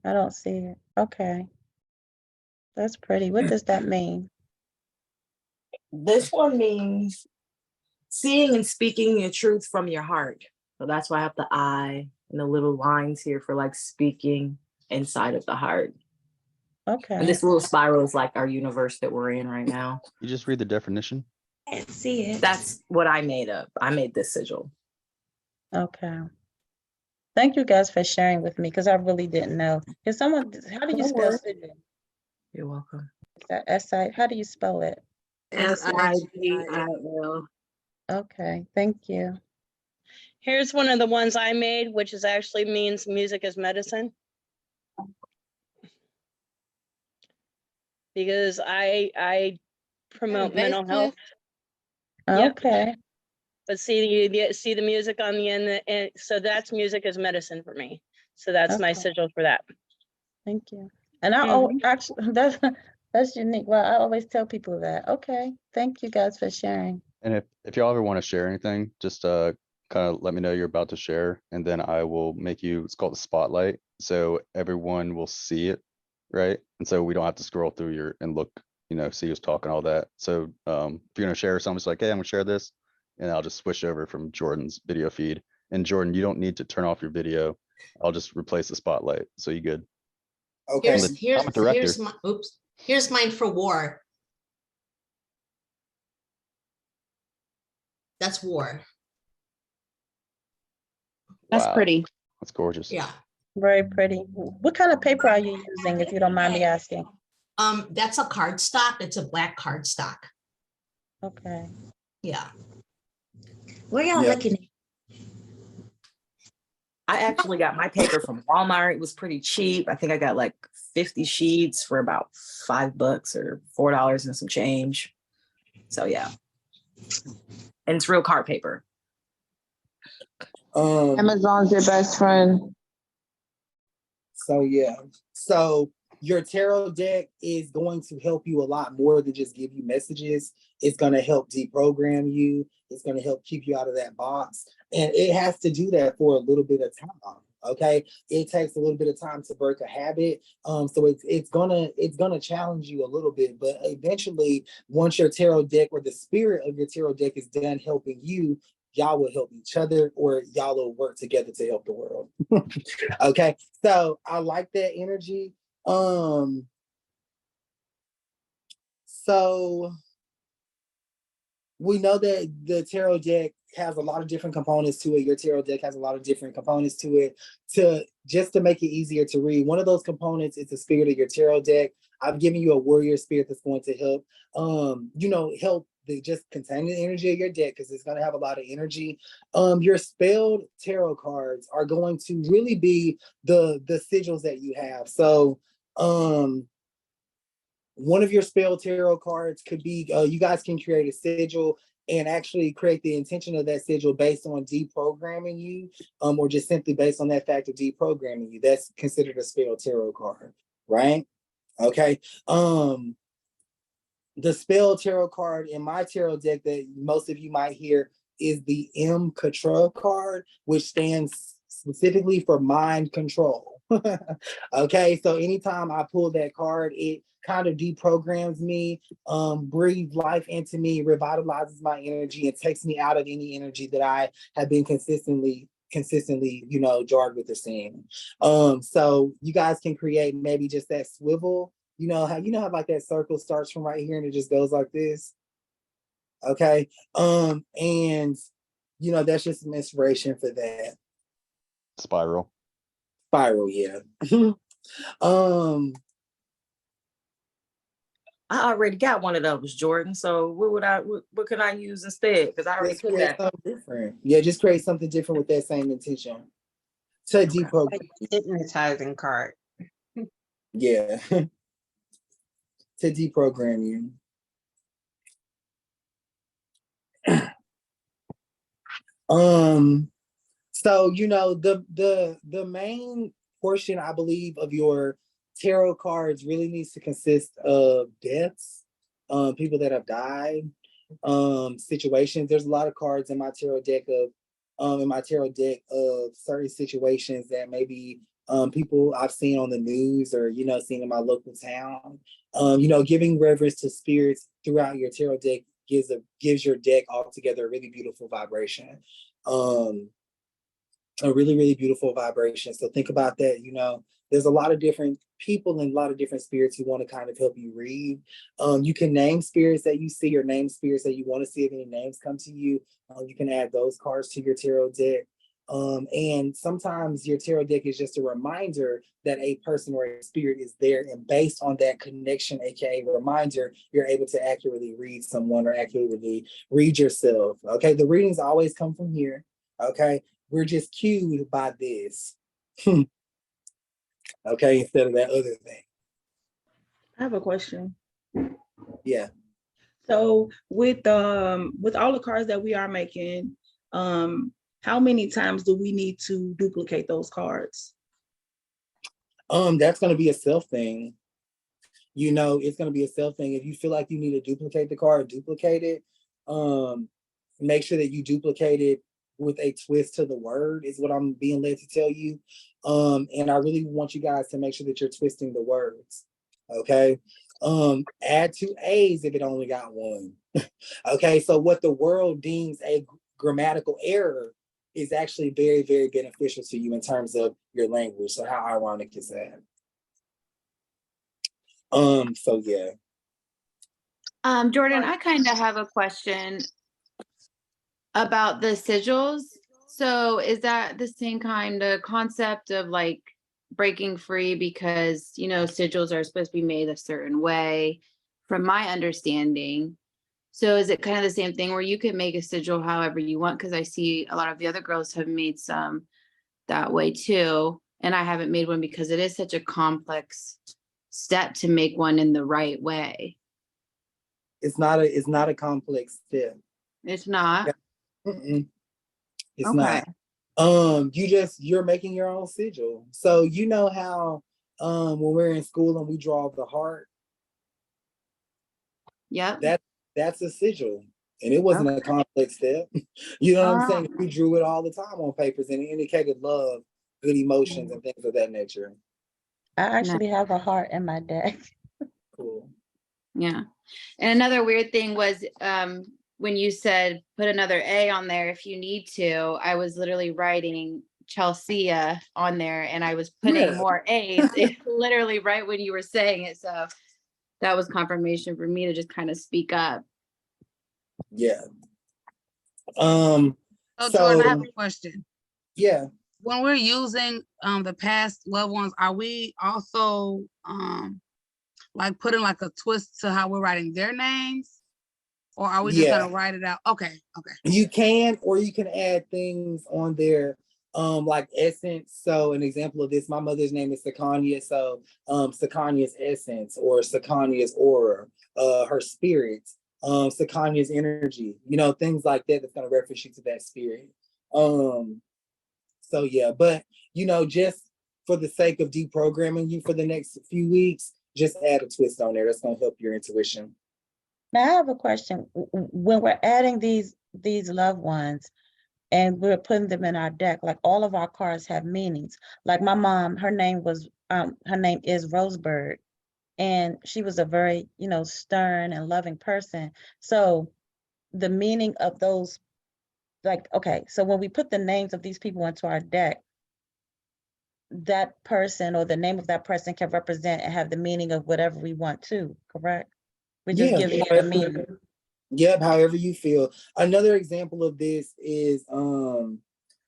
I don't see it. Okay. That's pretty. What does that mean? This one means seeing and speaking your truth from your heart. So that's why I have the eye and the little lines here for like speaking inside of the heart. Okay. And this little spiral is like our universe that we're in right now. You just read the definition? I can't see it. That's what I made up. I made this sigil. Okay. Thank you guys for sharing with me, because I really didn't know. Can someone, how do you spell sigil? You're welcome. Is that S-I, how do you spell it? S-I-G-I-L. Okay, thank you. Here's one of the ones I made, which is actually means music is medicine. Because I promote mental health. Okay. Yep. But see, you see the music on the end, and so that's music is medicine for me. So that's my sigil for that. Thank you. And I actually, that's unique. Well, I always tell people that. Okay, thank you guys for sharing. And if y'all ever want to share anything, just kind of let me know you're about to share, and then I will make you, it's called the spotlight, so everyone will see it, right? And so we don't have to scroll through and look, see who's talking, all that. So if you're gonna share something, it's like, hey, I'm gonna share this, and I'll just switch over from Jordan's video feed. And Jordan, you don't need to turn off your video. I'll just replace the spotlight, so you good. Okay. I'm a director. Here's mine for war. That's war. That's pretty. That's gorgeous. Yeah. Very pretty. What kind of paper are you using, if you don't mind me asking? That's a cardstock. It's a black cardstock. Okay. Yeah. Where y'all Yeah. looking at? I actually got my paper from Walmart. It was pretty cheap. I think I got like 50 sheets for about $5 or $4 and some change. So yeah. And it's real card paper. Amazon's your best friend. So yeah. So your tarot deck is going to help you a lot more than just give you messages. It's going to help deprogram you. It's going to help keep you out of that box. And it has to do that for a little bit of time. Okay. It takes a little bit of time to break a habit. So it's gonna challenge you a little bit, but eventually, once your tarot deck or the spirit of your tarot deck is done helping you, y'all will help each other, or y'all will work together to help the world. Okay, so I like that energy. So we know that the tarot deck has a lot of different components to it. Your tarot deck has a lot of different components to it. Just to make it easier to read, one of those components is the spirit of your tarot deck. I've given you a warrior spirit that's going to help, help just contain the energy of your deck, because it's going to have a lot of energy. Your spelled tarot cards are going to really be the sigils that you have. So, one of your spell tarot cards could be, you guys can create a sigil and actually create the intention of that sigil based on deprogramming you, or just simply based on that fact of deprogramming you. That's considered a spell tarot card, right? Okay. The spell tarot card in my tarot deck that most of you might hear is the M Control card, which stands specifically for mind control. Okay, so anytime I pull that card, it kind of deprograms me, breathes life into me, revitalizes my energy, and takes me out of any energy that I have been consistently, jarred with or seeing. So you guys can create maybe just that swivel. You know how like that circle starts from right here and it just goes like this. Okay. And that's just some inspiration for that. Spiral, yeah. I already got one of those, Jordan. So what can I use instead? Because I already put that. Something different. Yeah, just create something different with that same intention. To deprogram. Hypnotizing card. Yeah. To deprogram you. So the main portion, I believe, of your tarot cards really needs to consist of deaths, people that have died, situations. There's a lot of cards in my tarot deck of certain situations that maybe people I've seen on the news or seen in my local town. Giving reverence to spirits throughout your tarot deck gives your deck altogether a really beautiful vibration. A really, really beautiful vibration. So think about that. There's a lot of different people and a lot of different spirits who want to kind of help you read. You can name spirits that you see or name spirits that you want to see. If any names come to you, you can add those cards to your tarot deck. And sometimes your tarot deck is just a reminder that a person or a spirit is there. And based on that connection, aka reminder, you're able to accurately read someone or accurately read yourself. Okay, the readings always come from here. Okay, we're just cued by this. Okay, instead of that other thing. I have a question. Yeah. So with all the cards that we are making, how many times do we need to duplicate those cards? That's going to be a self thing. It's going to be a self thing. If you feel like you need to duplicate the card, duplicate it. Make sure that you duplicate it with a twist to the word is what I'm being led to tell you. And I really want you guys to make sure that you're twisting the words. Okay. Add 2 A's if it only got one. Okay. So what the world deems a grammatical error is actually very, very beneficial to you in terms of your language. So how ironic is that? So yeah. Jordan, I kind of have a question about the sigils. So is that the same kind of concept of like breaking free because, sigils are supposed to be made a certain way? From my understanding, So is it kind of the same thing where you can make a sigil however you want? Because I see a lot of the other girls have made some that way too. And I haven't made one because it is such a complex step to make one in the right way. It's not a complex step. It's not. Mm-mm. It's Okay. not. You're making your own sigil. So you know how when we're in school and we draw the heart. Yep. That's a sigil. And it wasn't a complex step. You know what I'm saying? We drew it all the time on papers and it indicated love, good emotions, and things of that nature. I actually have a heart in my deck. Cool. Yeah. And another weird thing was when you said put another A on there if you need to, I was literally writing Chelsea on there and I was putting more A's literally right when you were saying it. So that was confirmation for me to just kind of speak up. Yeah. So Jordan, I have a question. Yeah. When we're using the past loved ones, are we also like putting like a twist to how we're writing their names? Or are we just gonna write it out? Okay. You can, or you can add things on there, like essence. So an example of this, my mother's name is Sakanya. So Sakanya's essence, or Sakanya's aura, her spirit, Sakanya's energy, things like that that's gonna reference you to that spirit. So yeah, but just for the sake of deprogramming you for the next few weeks, just add a twist on there. That's gonna help your intuition. Now I have a question. When we're adding these loved ones and we're putting them in our deck, like all of our cards have meanings. Like my mom, her name is Rosebird, and she was a very, stern and loving person. So the meaning of those, so when we put the names of these people into our deck, that person or the name of that person can represent and have the meaning of whatever we want to, correct? We're just giving it a meaning. Yep, however you feel. Another example of this is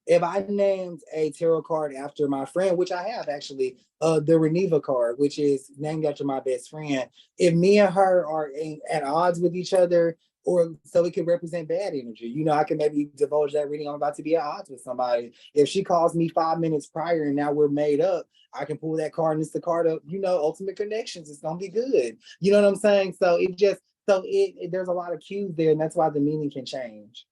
if I named a tarot card after my friend, which I have actually, the Reneva card, which is named after my best friend. If me and her are at odds with each other, or so it could represent bad energy. I can maybe divulge that reading. I'm about to be at odds with somebody. If she calls me 5 minutes prior and now we're made up, I can pull that card and it's the card of, ultimate connections. It's gonna be good. You know what I'm saying? So there's a lot of cues there, and that's why the meaning can change.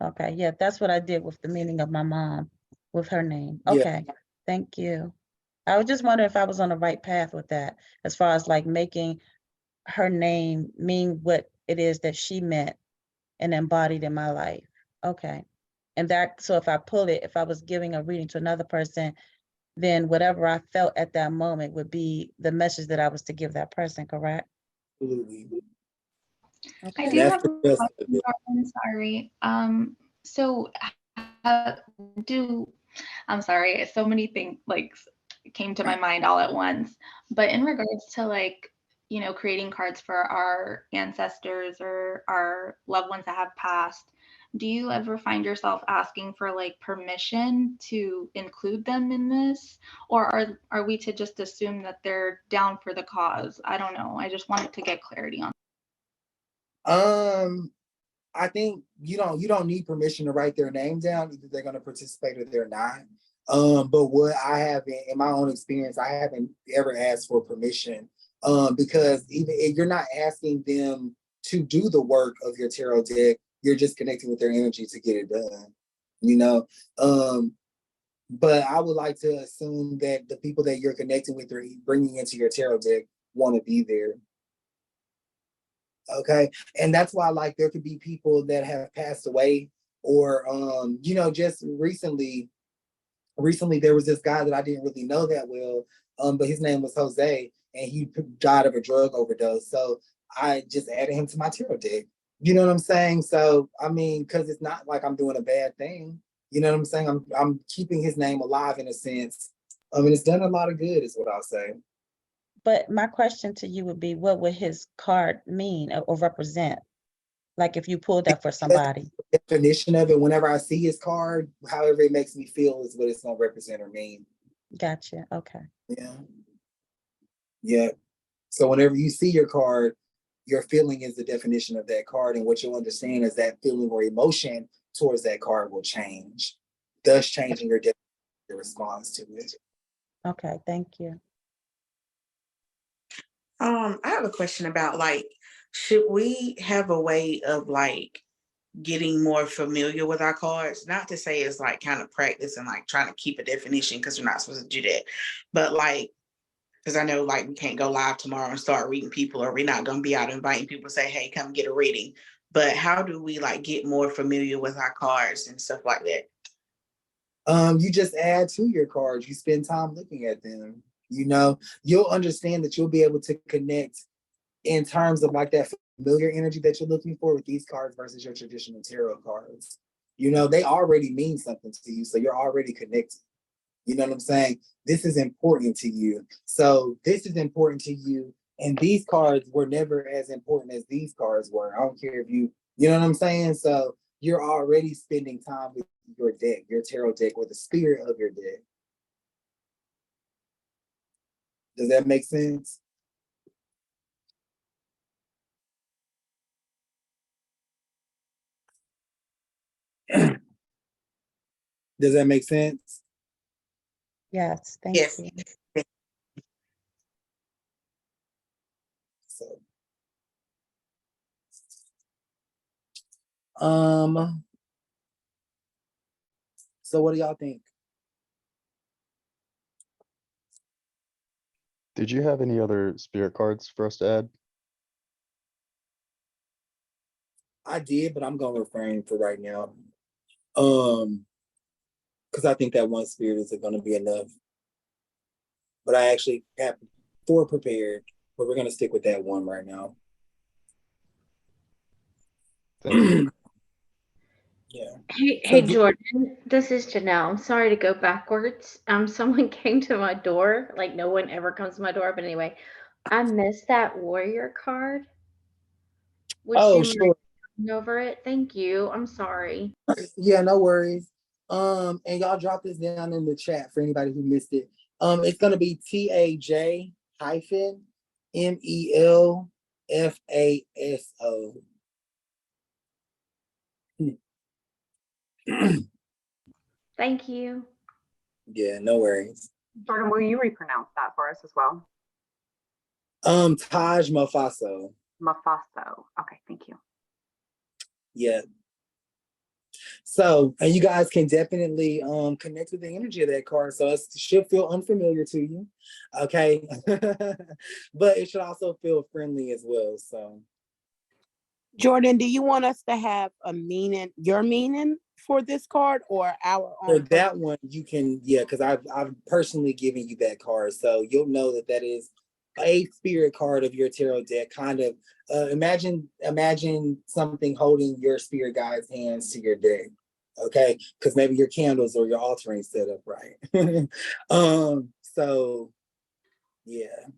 Okay, yeah, that's what I did with the meaning of my mom, with her name. Yeah. Okay, thank you. I was just wondering if I was on the right path with that, as far as like making her name mean what it is that she meant and embodied in my life. Okay. And so if I was giving a reading to another person, then whatever I felt at that moment would be the message that I was to give that person, correct? Absolutely. Okay. I do have a question, I'm sorry. So I'm sorry, so many things came to my mind all at once. But in regards to creating cards for our ancestors or our loved ones that have passed, do you ever find yourself asking for permission to include them in this? Or are we to just assume that they're down for the cause? I don't know. I just wanted to get clarity on. I think you don't need permission to write their name down. Either they're going to participate or they're not. But what I have in my own experience, I haven't ever asked for permission, because even if you're not asking them to do the work of your tarot deck, you're just connecting with their energy to get it done. But I would like to assume that the people that you're connecting with or bringing into your tarot deck want to be there. Okay. And that's why, there could be people that have passed away, or, just recently there was this guy that I didn't really know that well, but his name was Jose, and he died of a drug overdose. So I just added him to my tarot deck. You know what I'm saying? So, because it's not like I'm doing a bad thing. You know what I'm saying? I'm keeping his name alive in a sense. It's done a lot of good, is what I'll say. But my question to you would be, what would his card mean or represent? Like if you pulled that for somebody. The definition of it, whenever I see his card, however it makes me feel is what it's going to represent or mean. Gotcha. Okay. Yeah. Yeah. So whenever you see your card, your feeling is the definition of that card. And what you'll understand is that feeling or emotion towards that card will change, thus changing your response to it. Okay, thank you. I have a question about like, should we have a way of like getting more familiar with our cards? Not to say it's like kind of practice and like trying to keep a definition because you're not supposed to do that, but like, because I know like we can't go live tomorrow and start reading people, or we're not going to be out inviting people to say, hey, come get a reading. But how do we like get more familiar with our cards and stuff like that? You just add to your cards. You spend time looking at them. You know, you'll understand that you'll be able to connect in terms of like that familiar energy that you're looking for with these cards versus your traditional tarot cards. You know, they already mean something to you, so you're already connected. You know what I'm saying? This is important to you. So this is important to you. And these cards were never as important as these cards were. I don't care if you know what I'm saying? So you're already spending time with your deck, your tarot deck, or the spirit of your deck. Does that make sense? Does that make sense? Yes, thank Yes. you. So, so what do y'all think? Did you have any other spirit cards for us to add? I did, but I'm gonna refrain for right now. Because I think that one spirit isn't gonna be enough. But I actually have 4 prepared, but we're gonna stick with that one right now. Thank you. Yeah. Hey Jordan, this is Janelle. I'm sorry to go backwards. Someone came to my door. Like no one ever comes to my door, but anyway, I missed that warrior card. Would Oh, you sure. mind over it? Thank you. I'm sorry. Yeah, no worries. And y'all drop this down in the chat for anybody who missed it. It's gonna be TAJ-MELFASO. Thank you. Yeah, no worries. Jordan, will you repronounce that for us as well? Taj Mafaso. Mafaso. Okay, thank you. Yeah. So, and you guys can definitely connect with the energy of that card. So it should feel unfamiliar to you. Okay. But it should also feel friendly as well. So Jordan, do you want us to have a meaning, your meaning for this card, or our for own? that one, you can, yeah, because I've personally given you that card. So you'll know that that is a spirit card of your tarot deck. Kind of imagine something holding your spirit guide's hands to your deck. Okay, because maybe your candles or your altar ain't set up right. So yeah.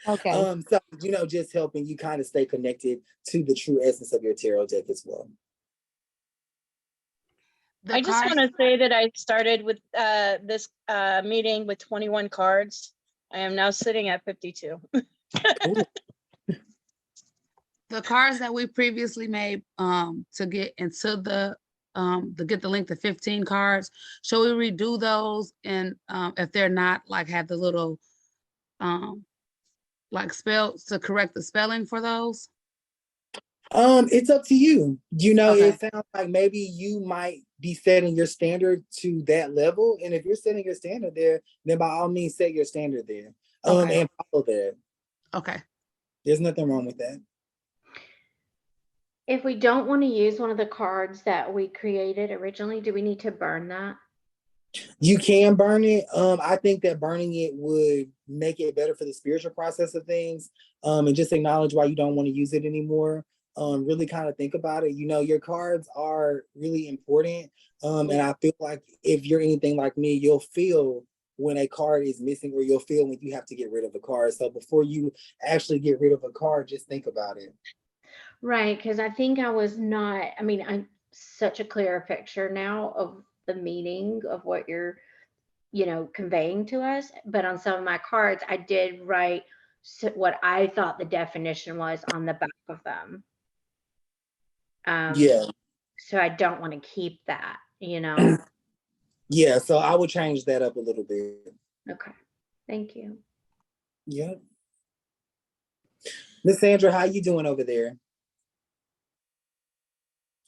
Okay. So you know, just helping you kind of stay connected to the true essence of your tarot deck as well. I just want to say that I started with this meeting with 21 cards. I am now sitting at 52. The cards that we previously made to get into the get the link to 15 cards, shall we redo those? And if they're not like have the little like spell to correct the spelling for those? It's up to you. You know, Okay. it sounds like maybe you might be setting your standard to that level. And if you're setting your standard there, then by all means set your standard there. Okay. And follow that. Okay. There's nothing wrong with that. If we don't want to use one of the cards that we created originally, do we need to burn that? You can burn it. I think that burning it would make it better for the spiritual process of things. And just acknowledge why you don't want to use it anymore. Really kind of think about it. You know, your cards are really important. And I feel like if you're anything like me, you'll feel when a card is missing, or you'll feel when you have to get rid of a card. So before you actually get rid of a card, just think about it. Right, because I think I was not, I mean, I'm such a clearer picture now of the meaning of what you're, conveying to us. But on some of my cards, I did write what I thought the definition was on the back of them. Yeah. So I don't want to keep that, you know? Yeah, so I would change that up a little bit. Okay, thank you. Yeah. Miss Sandra, how you doing over there?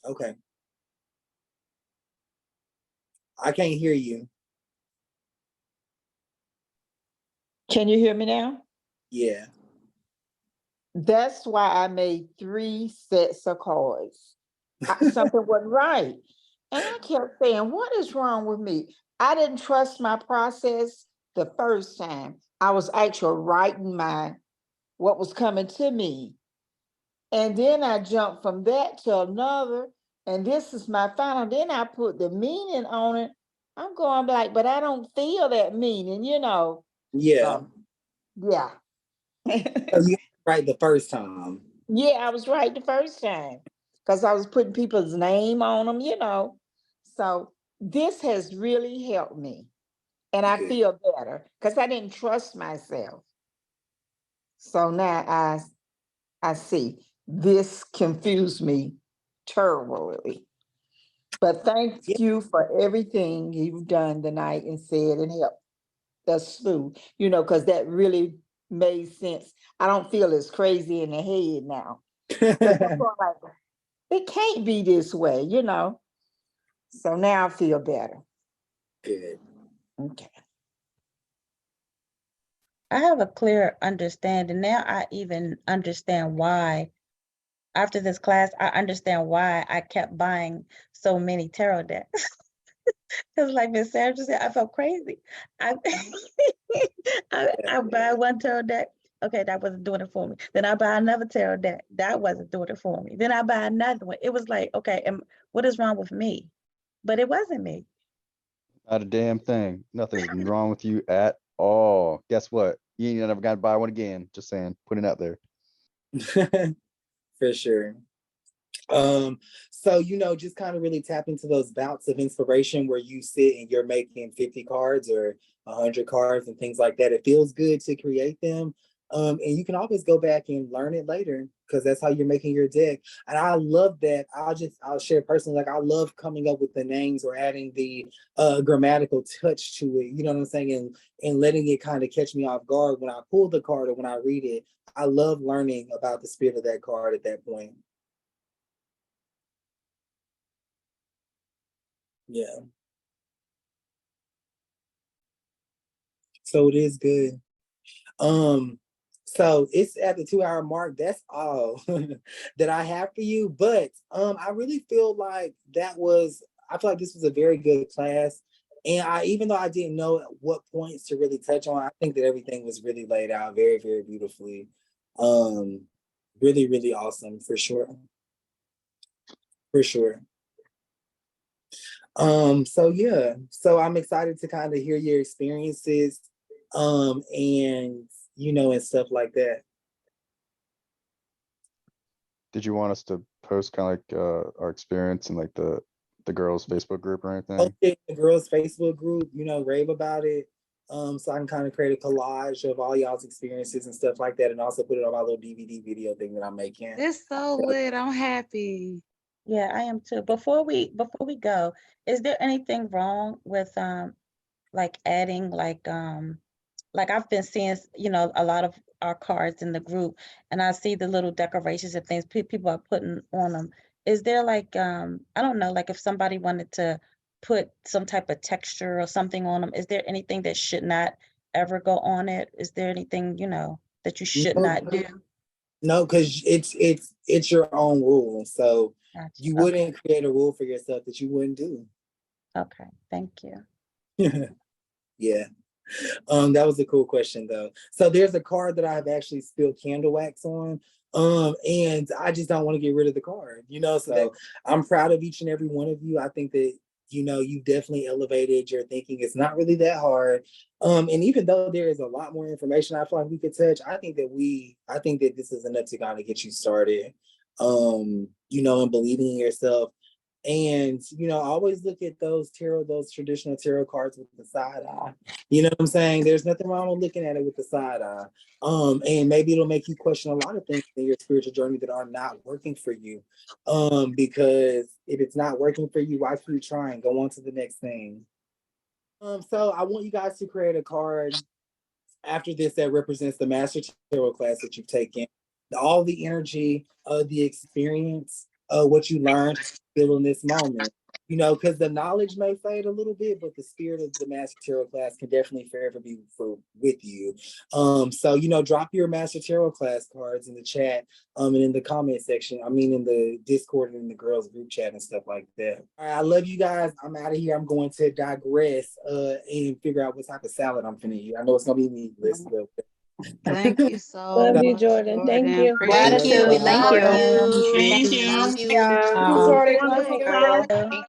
Okay. I can't hear you. Can you hear me now? Yeah. That's why I made 3 sets of cards. Something wasn't right. And I kept saying, what is wrong with me? I didn't trust my process the first time. I was actually writing what was coming to me. And then I jumped from that to another. And this is my final. Then I put the meaning on it. I'm going like, but I don't feel that meaning, you know. Yeah. Yeah. So you right the first time. Yeah, I was right the first time because I was putting people's name on them, you know. So this has really helped me. And I feel better because I didn't trust myself. So now I see this confused me terribly. But thank you for everything you've done tonight and said and helped us through, you know, because that really made sense. I don't feel as crazy in the head now. I'm going like, it can't be this way, you know. So now I feel better. Good. Okay. I have a clear understanding. Now I even understand why, after this class, I understand why I kept buying so many tarot decks. Because like Miss Sandra said, I felt crazy. I I buy one tarot deck. Okay, that wasn't doing it for me. Then I buy another tarot deck. That wasn't doing it for me. Then I buy another one. It was like, okay, what is wrong with me? But it wasn't me. Not a damn thing. Nothing's wrong with you at all. Guess what? You ain't never got to buy one again. Just saying, putting it out there. For sure. So you know, just kind of really tap into those bouts of inspiration where you sit and you're making 50 cards or 100 cards and things like that. It feels good to create them. And you can always go back and learn it later because that's how you're making your deck. And I love that. I'll share personally, like I love coming up with the names or adding the grammatical touch to it. You know what I'm saying? And letting it kind of catch me off guard when I pull the card or when I read it. I love learning about the spirit of that card at that point. Yeah. So it is good. So it's at the 2-hour mark. That's all that I have for you. But I really feel like I feel like this was a very good class. And even though I didn't know at what points to really touch on, I think that everything was really laid out very, very beautifully. Really, really awesome for sure. For sure. So yeah, so I'm excited to kind of hear your experiences, and you know, and stuff like that. Did you want us to post kind of like our experience in like the girls' Facebook group or anything? Okay, the girls' Facebook group, you know, rave about it. So I can kind of create a collage of all y'all's experiences and stuff like that, and also put it on my little DVD video thing that I'm making. It's so lit. I'm happy. Yeah, I am too. Before we go, is there anything wrong with like adding like I've been seeing, you know, a lot of our cards in the group, and I see the little decorations and things people are putting on them. Is there like I don't know, like if somebody wanted to put some type of texture or something on them, is there anything that should not ever go on it? Is there anything, you know, that you should not do? No, because it's your own rule. So Gotcha. you wouldn't create a rule for yourself that you wouldn't do. Okay, thank you. Yeah. That was a cool question though. So there's a card that I've actually spilled candle wax on. And I just don't want to get rid of the card, you know. So I'm proud of each and every one of you. I think that, you know, you've definitely elevated your thinking. It's not really that hard. And even though there is a lot more information I feel like we could touch, I think that this is enough to kind of get you started. You know, and believing in yourself. And, you know, always look at those traditional tarot cards with the side eye. You know what I'm saying? There's nothing wrong with looking at it with the side eye. And maybe it'll make you question a lot of things in your spiritual journey that are not working for you. Because if it's not working for you, why keep trying? Go on to the next thing. So I want you guys to create a card after this that represents the Master Tarot class that you've taken. All the energy, the experience, what you learned, feel in this moment. You know, because the knowledge may fade a little bit, but the spirit of the Master Tarot class can definitely forever be with you. So, you know, drop your Master Tarot class cards in the chat, and in the comment section. I mean, in the Discord and in the girls group chat and stuff like that. All right, I love you guys. I'm out of here. I'm going to digress and figure out what type of salad I'm finna eat. I know it's gonna be meatless, but Thank you so Love much, you, Jordan. Thank you. Appreciate Gratitude. you. Thank you. Thank you. Thank you. Jordan. Wonderful Good night. class.